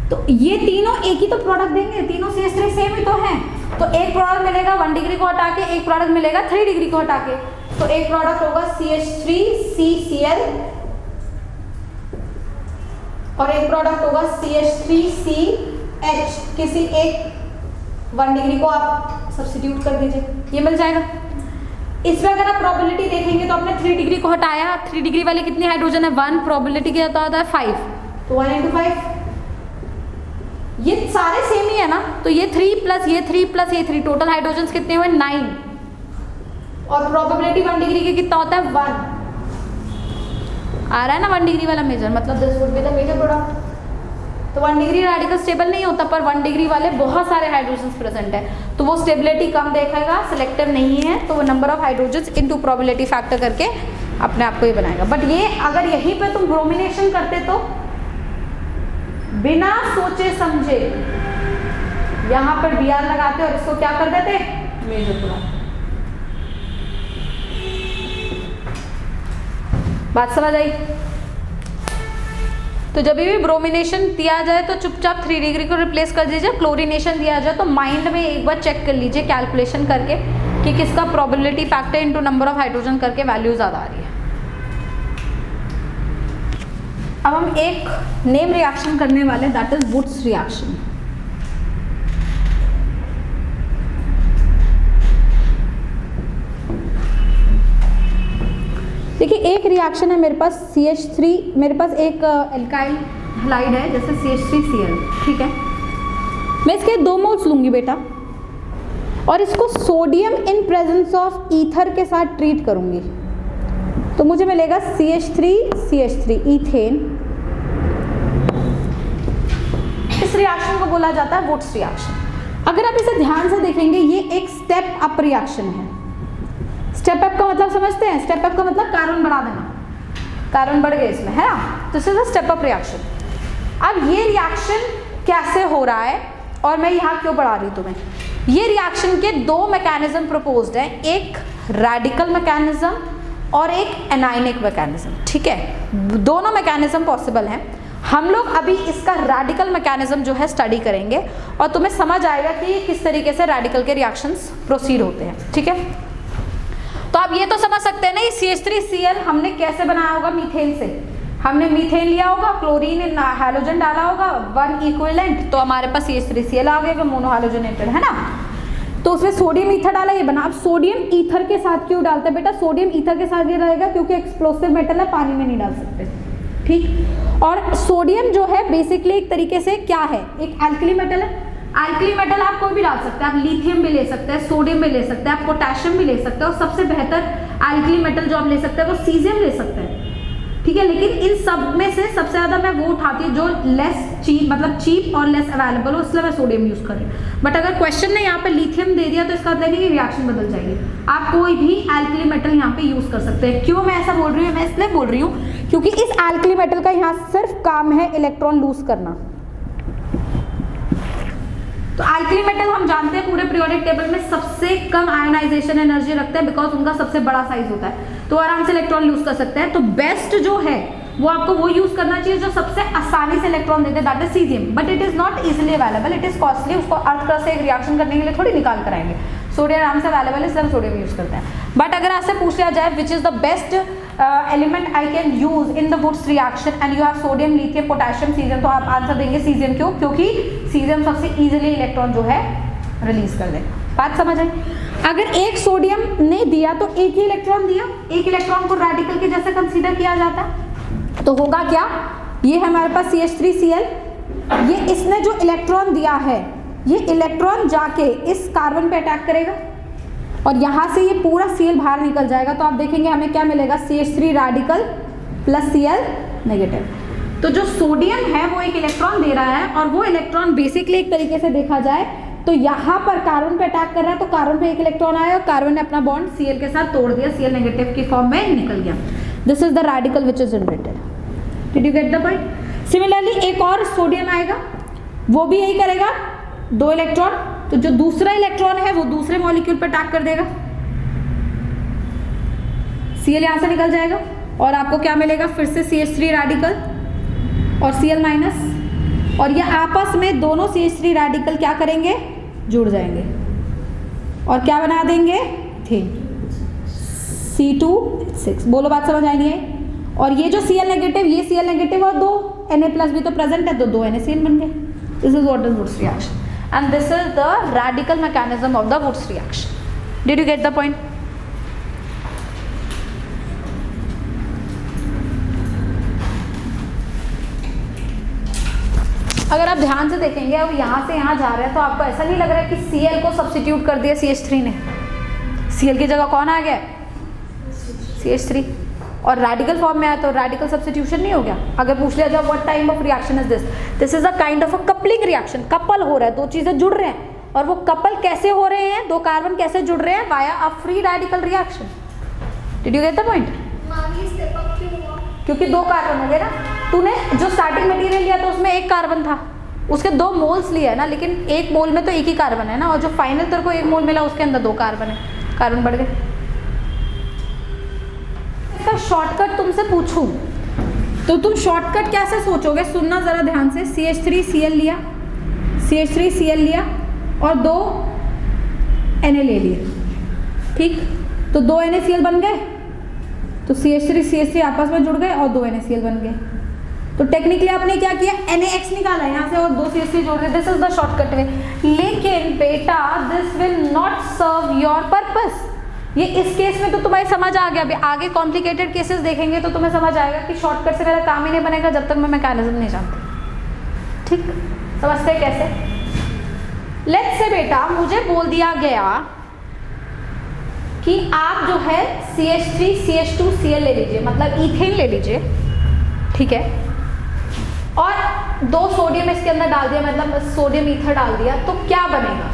तो ये तीनों एक ही तो प्रोडक्ट देंगे, तीनों CH3 सेम ही तो है। तो एक प्रोडक्ट मिलेगा 1 डिग्री को हटा के, एक प्रोडक्ट मिलेगा 3 डिग्री को हटा के। तो एक प्रोडक्ट होगा CH3CCl और एक प्रोडक्ट होगा CH3CH। किसी एक 1 डिग्री को आप सब्स्टिट्यूट कर दीजिए, ये मिल जाएगा। इसमें अगर आप प्रोबेबिलिटी देखेंगे तो आपने 3 डिग्री को हटाया, 3 डिग्री वाले कितने हाइड्रोजन है 1, प्रोबेबिलिटी क्या होता है 5, तो 1 × 5। ये सारे सेम ही है ना, तो ये 3 + ये 3 + ये 3, टोटल हाइड्रोजन कितने हुए 9, और प्रोबेबिलिटी 1 डिग्री की कितना होता है 1। आ रहा है ना 1 डिग्री वाला मेजर, मतलब this would be the major product. तो 1 डिग्री रेडिकल स्टेबल नहीं होता, पर 1 डिग्री वाले बहुत सारे हाइड्रोजन प्रेजेंट है, तो वो स्टेबिलिटी कम देखेगा, सिलेक्टिव नहीं है, तो वो number of hydrogen into probability factor करके अपने आप को ही बनाएगा। बट ये अगर यहीं पे तुम ब्रोमिनेशन करते तो बिना सोचे समझे यहाँ पर Br लगाते और इसको क्या कर देते मेजर प्रोडक्ट। बात समझ आई? तो जब भी ब्रोमिनेशन दिया जाए तो चुपचाप 3 डिग्री को रिप्लेस कर दीजिए, क्लोरीनेशन दिया जाए तो माइंड में एक बार चेक कर लीजिए कैलकुलेशन करके कि किसका probability factor into number of hydrogen करके वैल्यू ज़्यादा आ रही है। अब हम एक नेम रिएक्शन करने वाले, दैट इज वुड्स रिएक्शन। देखिए एक रिएक्शन है मेरे पास CH3, मेरे पास एक एल्काइल हैलाइड है जैसे CH3Cl, ठीक है। मैं इसके 2 मोल्स लूंगी बेटा और इसको sodium in presence of ether के साथ ट्रीट करूंगी, तो मुझे मिलेगा CH3 ईथेन। इस रिएक्शन को बोला जाता है वुड्स रिएक्शन। अगर आप इसे ध्यान से देखेंगे, ये एक स्टेप अप रिएक्शन है। स्टेप अप का मतलब समझते हैं? स्टेप अप का मतलब कार्बन बढ़ा देना, कार्बन बढ़ गए इसमें, है ना? तो this is a step up reaction. अब ये रिएक्शन कैसे हो रहा है और मैं यहाँ क्यों पढ़ा रही हूँ तुम्हें? ये रिएक्शन के 2 मैकेनिज्म प्रपोज्ड है, एक रेडिकल मैकेनिज्म और एक एनायनिक मैकेनिज्म, ठीक है? दोनों मैकेनिज्म पॉसिबल हैं। हम लोग अभी इसका रेडिकल मैकेनिज्म जो है स्टडी करेंगे और तुम्हें समझ आएगा कि किस तरीके से रेडिकल के रिएक्शंस प्रोसीड होते हैं, ठीक है? तो आप ये तो समझ सकते हैं ना, ये CH3Cl हमने कैसे बनाया होगा? मीथेन से। हमने मीथेन लिया होगा, क्लोरीन हैलोजन डाला होगा, 1 इक्विवेलेंट, तो हमारे पास CH3Cl आ गया, मोनो हैलोजनेटेड, है ना? तो उसमें सोडियम ईथर डाला, ये बना। अब सोडियम ईथर के साथ क्यों डालते हैं बेटा? सोडियम ईथर के साथ ये रहेगा क्योंकि एक्सप्लोसिव मेटल है, पानी में नहीं डाल सकते, ठीक? और सोडियम जो है बेसिकली एक तरीके से क्या है? एक एल्कली मेटल है। एल्कली मेटल आप कोई भी डाल सकते हैं, आप लिथियम भी ले सकते हैं, सोडियम भी ले सकते हैं, आप पोटेशियम भी ले सकते हैं, और सबसे बेहतर एल्कली मेटल जो आप ले सकते हैं वो सीजियम ले सकते हैं, ठीक है? लेकिन इन सब में से सबसे ज़्यादा मैं वो उठाती हूँ जो लेस चीप, मतलब चीप और लेस अवेलेबल हो, इसलिए मैं सोडियम यूज़ कर रही हूँ। बट अगर क्वेश्चन ने यहाँ पे लिथियम दे दिया तो इसका मतलब है कि रिएक्शन बदल जाएगी। आप कोई भी एल्कली मेटल यहाँ पे यूज़ कर सकते हैं। क्यों मैं ऐसा बोल रही हूँ? मैं इसलिए बोल रही हूँ क्योंकि इस एल्कली मेटल का यहाँ सिर्फ काम है इलेक्ट्रॉन लूज करना। तो एल्कली मेटल हम जानते हैं पूरे पीरियोडिक टेबल में सबसे कम आयोनाइजेशन एनर्जी रखते हैं, बिकॉज उनका सबसे बड़ा साइज होता है, तो आराम से इलेक्ट्रॉन लूज कर सकते हैं। तो बेस्ट जो है वो आपको वो यूज करना चाहिए जो सबसे आसानी से इलेक्ट्रॉन देते हैं, that is caesium. But it is not easily available, it is costly. उसको अर्थ क्रस्ट से एक रिएक्शन करने के लिए थोड़ी निकाल कर आएंगे। सोडियम आराम से अवेलेबल है, इसलिए हम सोडियम यूज करते हैं। बट अगर आपसे पूछ लिया जाए विच is the best element I can use in the Wurtz reaction and you have sodium, lithium, potassium, caesium, तो आप आंसर देंगे सीजियम। क्यों? क्योंकि सीजियम सबसे इजीली इलेक्ट्रॉन जो है रिलीज कर देगा। बात समझ आई? अगर एक सोडियम ने दिया तो एक ही इलेक्ट्रॉन दिया, एक इलेक्ट्रॉन को रेडिकल के जैसे कंसीडर किया जाता है, तो होगा क्या? ये है हमारे पास CH3Cl, ये इसने जो इलेक्ट्रॉन दिया है, ये इलेक्ट्रॉन जाके इस कार्बन पे अटैक करेगा और यहाँ से ये पूरा Cl बाहर निकल जाएगा। तो आप देखेंगे हमें क्या मिलेगा? CH3 radical plus Cl negative. तो जो सोडियम है वो एक इलेक्ट्रॉन दे रहा है और वो इलेक्ट्रॉन बेसिकली एक तरीके से देखा जाए तो यहाँ पर कार्बन पे अटैक कर रहा है, तो कार्बन पे एक इलेक्ट्रॉन आया और कार्बन ने अपना बॉन्ड Cl के साथ तोड़ दिया, Cl नेगेटिव की फॉर्म में निकल गया। This is the radical which is generated. Did you get the point? Similarly एक और सोडियम आएगा, वो भी यही करेगा, 2 इलेक्ट्रॉन, तो जो दूसरा इलेक्ट्रॉन है वो दूसरे मॉलिक्यूल पर अटैक कर देगा, Cl यहाँ से निकल जाएगा और आपको क्या मिलेगा? फिर से CH3 रेडिकल और Cl माइनस, और ये आपस में दोनों CH3 रेडिकल क्या करेंगे? जुड़ जाएंगे और क्या बना देंगे? थीन C2H6। बोलो बात समझ आई नहीं आई? और ये जो Cl नेगेटिव, ये Cl नेगेटिव और 2 Na+ भी तो प्रेजेंट है, तो 2 NaCl बन गए। This is what is Wurtz reaction and this is the radical mechanism of the Wurtz reaction. Did you get the point? अगर आप ध्यान से देखेंगे, अब यहाँ से यहाँ जा रहे हैं, तो आपको ऐसा नहीं लग रहा है कि Cl को सब्स्टिट्यूट कर दिया CH3 ने? Cl की जगह कौन आ गया? CH3। और रेडिकल फॉर्म में आया तो रेडिकल सब्स्टिट्यूशन नहीं हो गया? अगर पूछ लिया जाए what type of reaction is this, this is a kind of a coupling reaction. Couple हो रहा है, 2 चीजें जुड़ रहे हैं, और वो कपल कैसे हो रहे हैं? 2 कार्बन कैसे जुड़ रहे हैं? Via a free radical reaction. Did you get the point? क्योंकि 2 कार्बन हो गए ना। तूने जो स्टार्टिंग मटेरियल लिया था उसमें 1 कार्बन था, उसके 2 मोल्स लिया है ना, लेकिन 1 मोल में तो 1 ही कार्बन है ना, और जो फाइनल तेरे को 1 मोल मिला उसके अंदर 2 कार्बन है, कार्बन बढ़ गए। इसका शॉर्टकट तुमसे पूछूं तो तुम शॉर्टकट कैसे सोचोगे? सुनना जरा ध्यान से। CH3Cl लिया, CH3Cl लिया और 2 Na ले लिए, ठीक? तो 2 NaCl बन गए, तो CH3 CH3 आपस में जुड़ गए और 2 NaCl बन गए। तो टेक्निकली आपने क्या किया? NaX निकाला यहाँ से और 2 CH3 जोड़ दिए। This is the shortcut way. लेकिन बेटा this will not serve your purpose. ये इस केस में तो तुम्हें समझ आ गया। अभी आगे कॉम्प्लिकेटेड केसेस देखेंगे तो तुम्हें समझ आएगा कि शॉर्टकट से मेरा काम ही नहीं बनेगा जब तक मैं मैकेनिज्म नहीं जानती। ठीक, समझते हैं कैसे? लेट्स से बेटा मुझे बोल दिया गया कि आप जो है CH3 CH2 Cl ले लीजिए, मतलब इथेन ले लीजिए, ठीक है, और 2 सोडियम इसके अंदर डाल दिया, मतलब सोडियम ईथर डाल दिया, तो क्या बनेगा?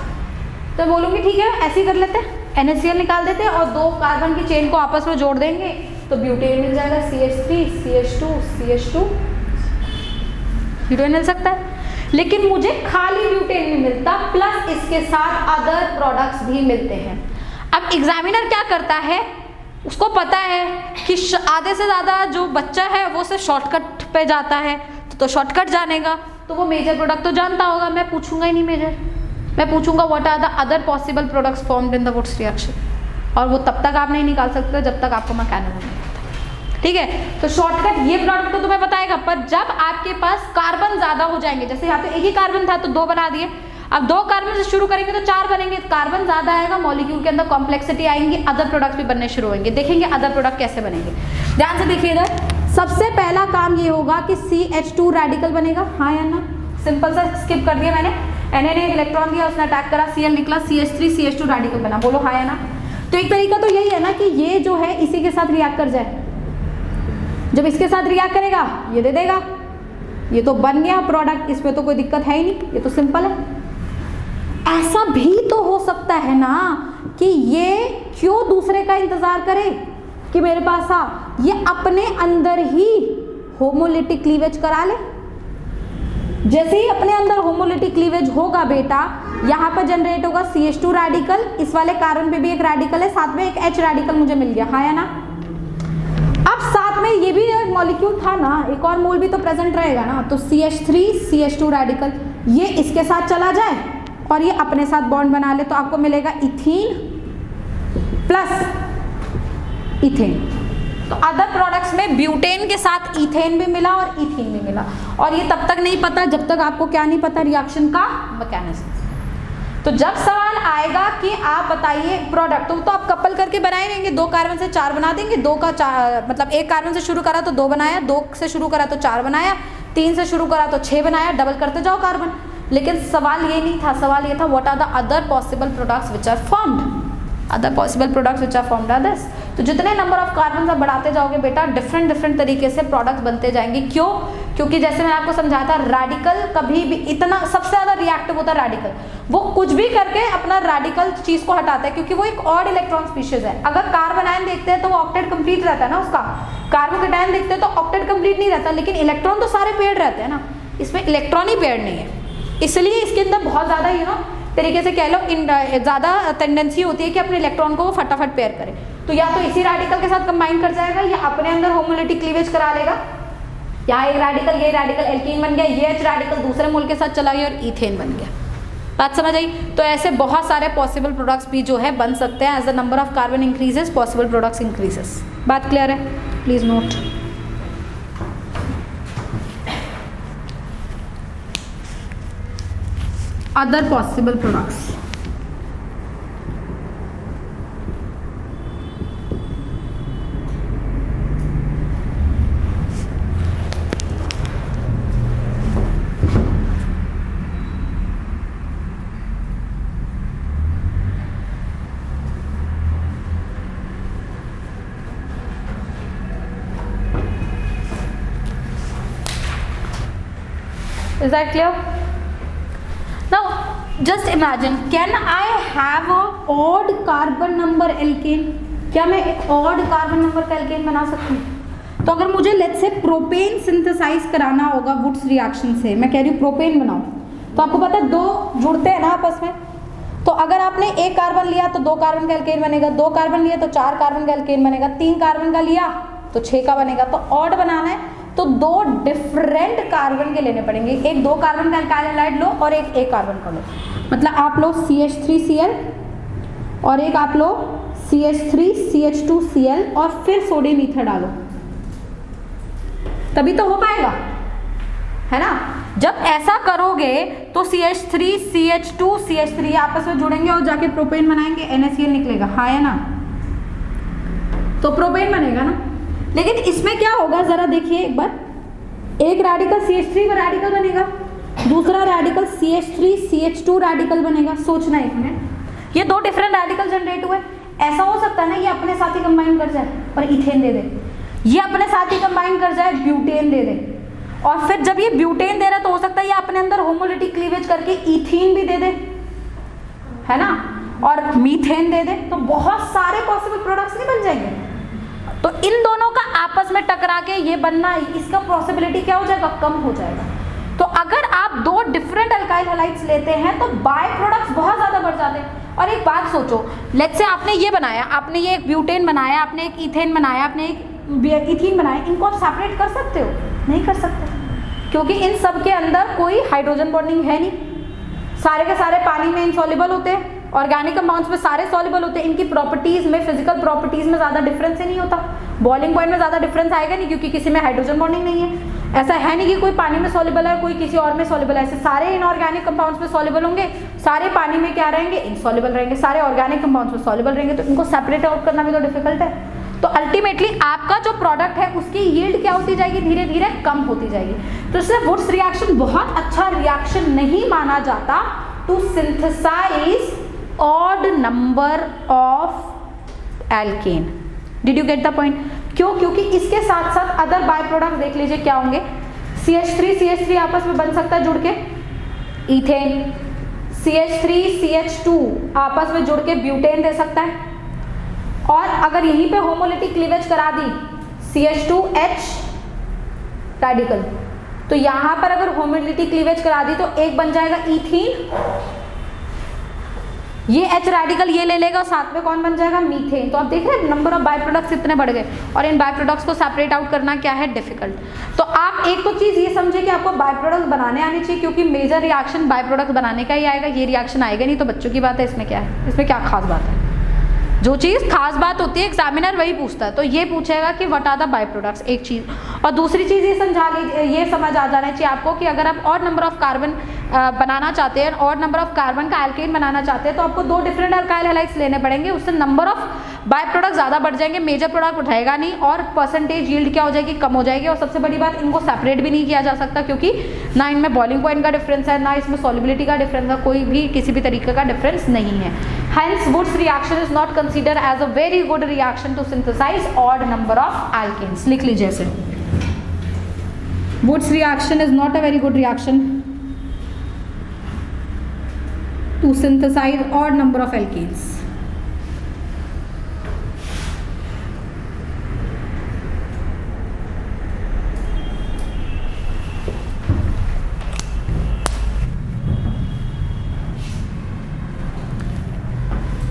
तो बोलूँगी ठीक है ऐसे ही कर लेते हैं, NaCl निकाल देते हैं और 2 कार्बन की चेन को आपस में जोड़ देंगे तो ब्यूटेन मिल जाएगा, CH3 CH2 CH2 ब्यूटेन मिल सकता है। लेकिन मुझे खाली ब्यूटेन नहीं मिलता, प्लस इसके साथ अदर प्रोडक्ट्स भी मिलते हैं। अब एग्जामिनर क्या करता है, उसको पता है कि आधे से ज़्यादा जो बच्चा है वो सिर्फ शॉर्टकट पे जाता है, तो शॉर्टकट जानेगा, तो वो मेजर प्रोडक्ट तो जानता होगा, मैं पूछूंगा ही नहीं मेजर, मैं पूछूंगा what are the other possible products formed in the Wurtz reaction, और वो तब तक आप नहीं निकाल सकते जब तक आपको मैकेनिज्म नहीं पता, ठीक है। तो शॉर्टकट ये प्रोडक्ट तो तुम्हें बताएगा, पर जब आपके पास कार्बन ज़्यादा हो जाएंगे, जैसे यहाँ पे एक ही कार्बन था तो 2 बना दिए, अब 2 कार्बन से शुरू करेंगे तो 4 बनेंगे, कार्बन ज़्यादा आएगा, मॉलिक्यूल के अंदर कॉम्प्लेक्सिटी आएंगी, अदर प्रोडक्ट्स भी बनने शुरू होंगे। देखेंगे अदर प्रोडक्ट कैसे बनेंगे, ध्यान से देखिए इधर। सबसे पहला काम ये होगा कि CH2 रेडिकल बनेगा, हाँ या ना, सिंपल सा स्किप कर दिया मैंने, Na ने इलेक्ट्रॉन दिया, उसने अटैक करा, Cl निकला, CH3 CH2 रेडिकल बना, बोलो हाँ या ना। तो एक तरीका तो यही है ना कि ये जो है इसी के साथ रिएक्ट कर जाए, जब इसके साथ रिएक्ट करेगा ये दे देगा, ये तो बन गया प्रोडक्ट, इसमें तो कोई दिक्कत है ही नहीं, ये तो सिंपल है। ऐसा भी तो हो सकता है ना कि ये क्यों दूसरे का इंतजार करे कि मेरे पास आ, ये अपने अंदर ही होमोलिटिक क्लीवेज करा ले। जैसे ही अपने अंदर होमोलिटिक क्लीवेज होगा बेटा, यहाँ पर जनरेट होगा CH2 रेडिकल, इस वाले कार्बन पे भी एक रेडिकल है, साथ में एक H रेडिकल मुझे मिल गया, हाँ या ना। अब साथ में ये भी एक मॉलिक्यूल था ना, एक और मोल भी तो प्रेजेंट रहेगा ना, तो CH3 CH2 रेडिकल ये इसके साथ चला जाए और ये अपने साथ बॉन्ड बना ले, तो आपको मिलेगा इथीन प्लस इथेन। तो अदर प्रोडक्ट्स में ब्यूटेन के साथ इथेन भी मिला और इथीन भी मिला, और ये तब तक नहीं पता जब तक आपको क्या नहीं पता, रिएक्शन का मैकेनिज्म। तो जब सवाल आएगा कि आप बताइए प्रोडक्ट, तो आप कपल करके बनाए रहेंगे, 2 कार्बन से 4 बना देंगे, 2 का 4 मतलब 1 कार्बन से शुरू करा तो 2 बनाया, 2 से शुरू करा तो 4 बनाया, 3 से शुरू करा तो 6 बनाया, डबल करते जाओ कार्बन। लेकिन सवाल ये नहीं था, सवाल ये था what are the other possible products which are formed, other possible products which are formed are this. तो जितने नंबर ऑफ कार्बन आप बढ़ाते जाओगे बेटा, डिफरेंट तरीके से प्रोडक्ट्स बनते जाएंगे। क्यों? क्योंकि जैसे मैंने आपको समझाया था, रेडिकल कभी भी इतना सबसे ज़्यादा रिएक्टिव होता है रेडिकल, वो कुछ भी करके अपना रेडिकल चीज़ को हटाता है, क्योंकि वो एक ऑड इलेक्ट्रॉन स्पीशीज है। अगर कार्बन आयन देखते हैं तो वो ऑक्टेट कंप्लीट रहता है ना उसका, कार्बोकेटायन देखते हैं तो ऑक्टेट कंप्लीट नहीं रहता, लेकिन इलेक्ट्रॉन तो सारे पेयर्ड रहते हैं ना, इसमें इलेक्ट्रॉन ही पेयर्ड नहीं है, इसलिए इसके अंदर बहुत ज़्यादा तरीके से कह लो ज़्यादा टेंडेंसी होती है कि अपने इलेक्ट्रॉन को वो फटाफट पेयर करे। तो या तो इसी रेडिकल के साथ कंबाइन कर जाएगा, या अपने अंदर होमोलिटिक क्लीवेज करा लेगा, यहाँ एक रेडिकल, ये रेडिकल एल्कीन बन गया, ये H रेडिकल दूसरे मोल के साथ चला गया और इथेन बन गया। बात समझ आई? तो ऐसे बहुत सारे पॉसिबल प्रोडक्ट्स भी जो है बन सकते हैं, as the number of carbon increases possible products increases. बात क्लियर है? Please note. other possible products. Is that clear? Now just imagine, can I have a odd carbon number alkane? क्या मैं एक odd carbon number का alkane बना सकती हूँ? तो अगर मुझे let's say प्रोपेन सिंथेसाइज कराना होगा वुड्स रिएक्शन से, मैं कह रही हूँ प्रोपेन बनाओ, तो आपको पता है 2 जुड़ते हैं ना आपस में, तो अगर आपने 1 कार्बन लिया तो 2 कार्बन का एल्केन बनेगा, 2 कार्बन लिया तो 4 कार्बन का एल्केन बनेगा, 3 कार्बन का लिया तो 6 का बनेगा। तो ऑड बनाना है तो 2 डिफरेंट कार्बन के लेने पड़ेंगे, एक 2 कार्बन का अल्काइल हैलाइड लो और एक कार्बन का लो, मतलब आप लो CH3Cl और एक आप लो CH3CH2Cl और फिर सोडियम ईथर डालो, तभी तो हो पाएगा, है ना। जब ऐसा करोगे तो CH3CH2CH3 आपस में जुड़ेंगे और जाके प्रोपेन बनाएंगे, NaCl निकलेगा, हाँ है ना, तो प्रोपेन बनेगा ना। लेकिन इसमें क्या होगा जरा देखिए एक बार, एक रेडिकल CH3 में रेडिकल बनेगा, दूसरा रेडिकल CH3CH2 रेडिकल बनेगा। सोचना एक मिनट, ये दो डिफरेंट रेडिकल जनरेट हुए। ऐसा हो सकता है ना ये अपने साथ ही कंबाइन कर जाए और इथेन दे दे, ये अपने साथ ही कंबाइन कर जाए ब्यूटेन दे दे, और फिर जब ये ब्यूटेन दे रहा है तो हो सकता है ये अपने अंदर होमोलिटिक क्लीवेज करके इथीन भी दे दे, है ना, और मीथेन दे दे, तो बहुत सारे पॉसिबल प्रोडक्ट्स नहीं बन जाएंगे। तो इन दोनों का आपस में टकरा के ये बनना, इसका पॉसिबिलिटी क्या हो जाएगा, कम हो जाएगा। तो अगर आप दो डिफरेंट अल्काइल हैलाइड्स लेते हैं तो बाय प्रोडक्ट्स बहुत ज्यादा बढ़ जाते हैं। और एक बात सोचो, लेट्स से आपने ये बनाया, आपने ये एक ब्यूटेन बनाया, आपने एक इथेन बनाया, आपने एक इथीन बनाया, इनको आप सेपरेट कर सकते हो? नहीं कर सकते, क्योंकि इन सब के अंदर कोई हाइड्रोजन बॉन्डिंग है नहीं, सारे के सारे पानी में इनसॉल्युबल होते हैं, ऑर्गेनिक कंपाउंड्स में सारे सॉल्युबल होते हैं, इनकी प्रॉपर्टीज में, फिजिकल प्रॉपर्टीज में ज्यादा डिफरेंस ही नहीं होता। बॉइलिंग पॉइंट में ज्यादा डिफरेंस आएगा नहीं, क्योंकि किसी में हाइड्रोजन बॉन्डिंग नहीं है। ऐसा है नहीं कि कोई पानी में सॉल्युबल है, कोई किसी और में सॉल्युबल है, ऐसे सारे इनऑर्गेनिक कंपाउंड्स में सॉल्युबल होंगे, सारे पानी में क्या रहेंगे, इनसॉल्युबल रहेंगे, सारे ऑर्गेनिक कंपाउंड्स में सॉल्युबल रहेंगे, तो इनको सेपरेट आउट करना भी तो डिफिकल्ट है। तो अल्टीमेटली आपका जो प्रोडक्ट है उसकी यील्ड क्या होती जाएगी, धीरे धीरे कम होती जाएगी। तो इसलिए वुड्स रिएक्शन बहुत अच्छा रिएक्शन नहीं माना जाता to synthesize odd number of alkane. Did you get the point? क्यों? क्योंकि इसके साथ साथ अदर बाय प्रोडक्ट देख लीजिए क्या होंगे। CH3CH3 आपस में बन सकता है जुड़ के इथेन, CH3CH2 आपस में जुड़ के ब्यूटेन दे सकता है, और अगर यहीं पे होमोलिटिक क्लीवेज करा दी CH2H रेडिकल, तो यहां पर अगर होमोलिटिक क्लीवेज करा दी तो एक बन जाएगा इथीन, ये H रेडिकल ये ले लेगा और साथ में कौन बन जाएगा, मीथेन। तो आप देख रहे हैं नंबर ऑफ बाय प्रोडक्ट्स इतने बढ़ गए, और इन बाय प्रोडक्ट्स को सेपरेट आउट करना क्या है, डिफिकल्ट। तो आप एक तो चीज ये समझे कि आपको बाय प्रोडक्ट बनाने आनी चाहिए, क्योंकि मेजर रिएक्शन बाय प्रोडक्ट बनाने का ही आएगा, ये रिएक्शन आएगा नहीं तो बच्चों की बात है, इसमें क्या है, इसमें क्या खास बात है। जो चीज़ खास बात होती है एग्जामिनर वही पूछता है, तो ये पूछेगा कि what are the by products, एक चीज़। और दूसरी चीज़ ये समझा लीजिए, ये समझ आ जाना चाहिए आपको कि अगर आप और नंबर ऑफ कार्बन बनाना चाहते हैं, और नंबर ऑफ कार्बन का एल्केन बनाना चाहते हैं, तो आपको दो डिफरेंट अल्काइल हैलाइड्स लेने पड़ेंगे, उससे नंबर ऑफ बाय प्रोडक्ट ज़्यादा बढ़ जाएंगे, मेजर प्रोडक्ट उठाएगा नहीं, और परसेंटेज यील्ड क्या हो जाएगी, कम हो जाएगी। और सबसे बड़ी बात, इनको सेपरेट भी नहीं किया जा सकता, क्योंकि ना इनमें बॉइलिंग पॉइंट का डिफरेंस है, ना इसमें सॉल्युबिलिटी का डिफरेंस है, कोई भी किसी भी तरीके का डिफरेंस नहीं है। Hence, Woods reaction is not considered as a very good reaction to synthesize odd number of alkanes. लिख लीजिए इसे। Woods reaction is not a very good reaction to synthesize odd number of alkanes.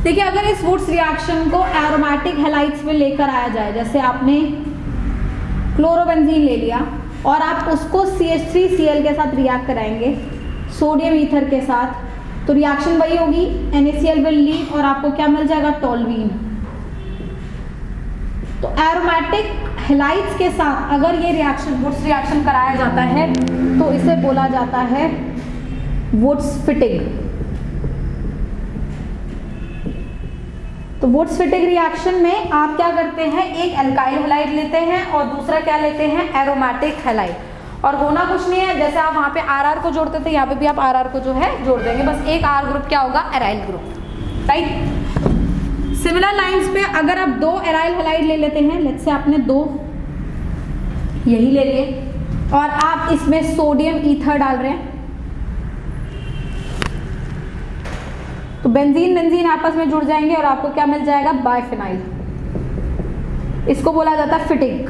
देखिए, अगर इस Wurtz reaction को aromatic halides में लेकर आया जाए, जैसे आपने क्लोरोबेंजीन ले लिया और आप उसको CH3Cl के साथ रिएक्ट कराएंगे सोडियम ईथर के साथ, तो रिएक्शन वही होगी, NaCl विल लीव और आपको क्या मिल जाएगा, टोल्यूइन। तो एरोमेटिक हैलाइड्स के साथ अगर ये रिएक्शन वुड्स रिएक्शन कराया जाता है तो इसे बोला जाता है वुड्स फिटिंग। तो वुड्स फिटिंग रिएक्शन में आप क्या करते हैं, एक अल्काइल हैलाइड लेते हैं और दूसरा क्या लेते हैं, एरोमेटिक हैलाइड। और होना कुछ नहीं है, जैसे आप वहाँ पे RR को जोड़ते थे, यहाँ पे भी आप RR को जो है जोड़ देंगे, बस एक R ग्रुप क्या होगा, aryl group, right. Similar lines पे अगर आप दो एराइल हैलाइड ले लेते हैं, लेट्स से आपने दो यही ले लिए और आप इसमें सोडियम ईथर डाल रहे हैं, तो बेंजीन बेंजीन आपस में जुड़ जाएंगे और आपको क्या मिल जाएगा, बाइफिनाइल। इसको बोला जाता है फिटिंग।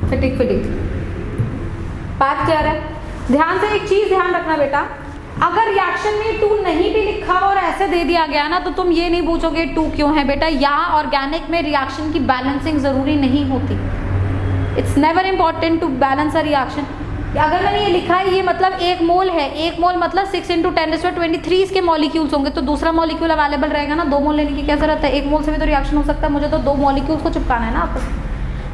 फिटिंग फिटिंग बात क्लियर है? ध्यान से एक चीज ध्यान रखना बेटा, अगर रिएक्शन में 2 नहीं भी लिखा और ऐसे दे दिया गया ना, तो तुम ये नहीं पूछोगे 2 क्यों है बेटा। यहाँ ऑर्गेनिक में रिएक्शन की बैलेंसिंग जरूरी नहीं होती। It's never important to balance a reaction. अगर मैंने ये लिखा है, ये मतलब 1 मोल है, 1 मोल मतलब 6 × 10⁻23 इसके मॉलिक्यूल्स होंगे, तो दूसरा मॉलिक्यूल अवेलेबल रहेगा ना। 2 मोल लेने की क्या जरूरत है, 1 मोल से भी तो रिएक्शन हो सकता है, मुझे तो 2 मॉलिक्यूल्स को चिपकाना है ना आपस में,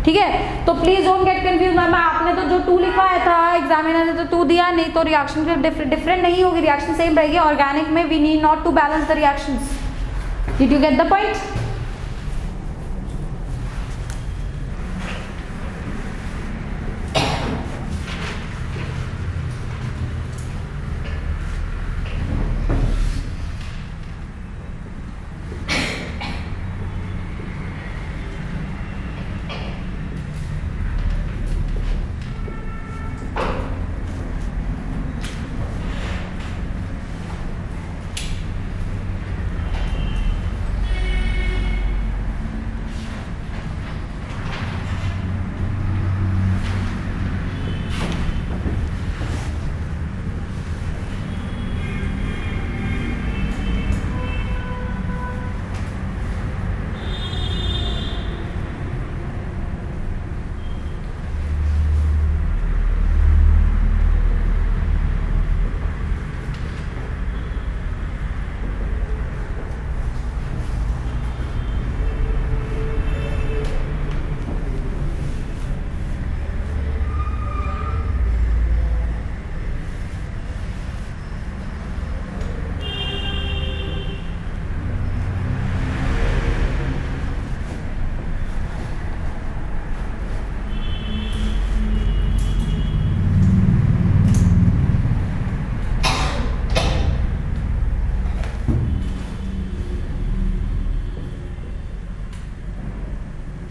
ठीक है। तो please don't get confuse ma'am, आपने तो जो 2 लिखा है था, एग्जामिनर ने तो 2 दिया, नहीं तो रिएक्शन डिफरेंट नहीं होगी, रिएक्शन सेम रहेगी। ऑर्गेनिक में we need not to balance the reactions. Did you get the point?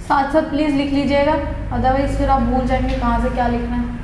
साथ साथ प्लीज़ लिख लीजिएगा, अदरवाइज फिर आप भूल जाएंगे कहाँ से क्या लिखना है।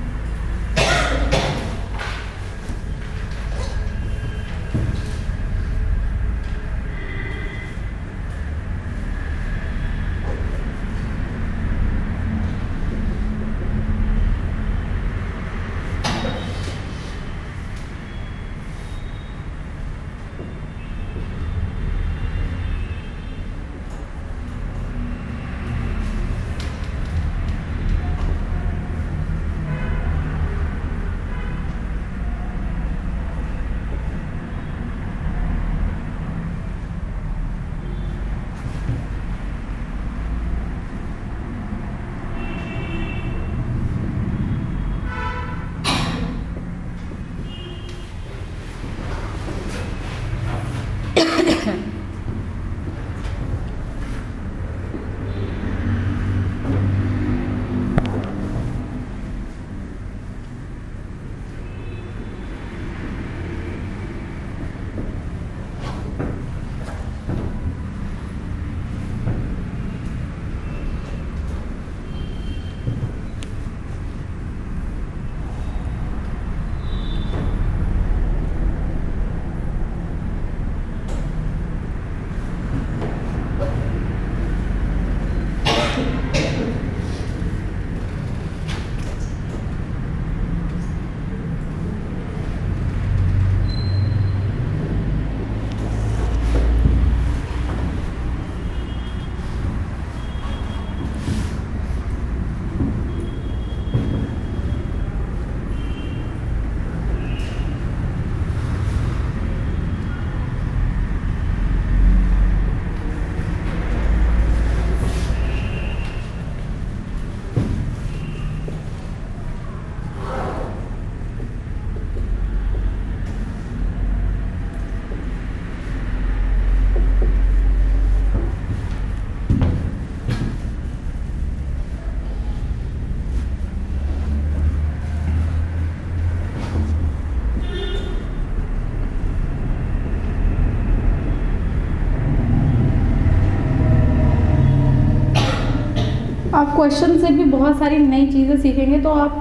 आप क्वेश्चन से भी बहुत सारी नई चीज़ें सीखेंगे। तो आप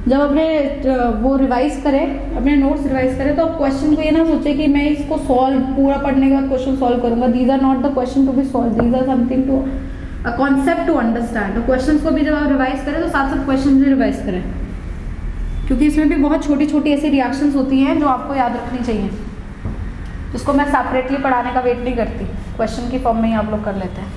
जब अपने वो रिवाइज करें, अपने नोट्स रिवाइज करें, तो आप क्वेश्चन को ये ना सोचें कि मैं इसको सॉल्व पूरा पढ़ने के बाद क्वेश्चन सॉल्व करूंगा। These are not the question to be solve, these are something to a concept to understand. तो क्वेश्चन को भी जब आप रिवाइज करें तो साथ साथ क्वेश्चन भी रिवाइज करें, क्योंकि इसमें भी बहुत छोटी छोटी ऐसी रिएक्शंस होती हैं जो आपको याद रखनी चाहिए, जिसको मैं सेपरेटली पढ़ाने का वेट नहीं करती, क्वेश्चन की फॉर्म में ही आप लोग कर लेते हैं।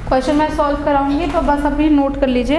क्वेश्चन मैं सॉल्व कराऊंगी तो बस अभी नोट कर लीजिए।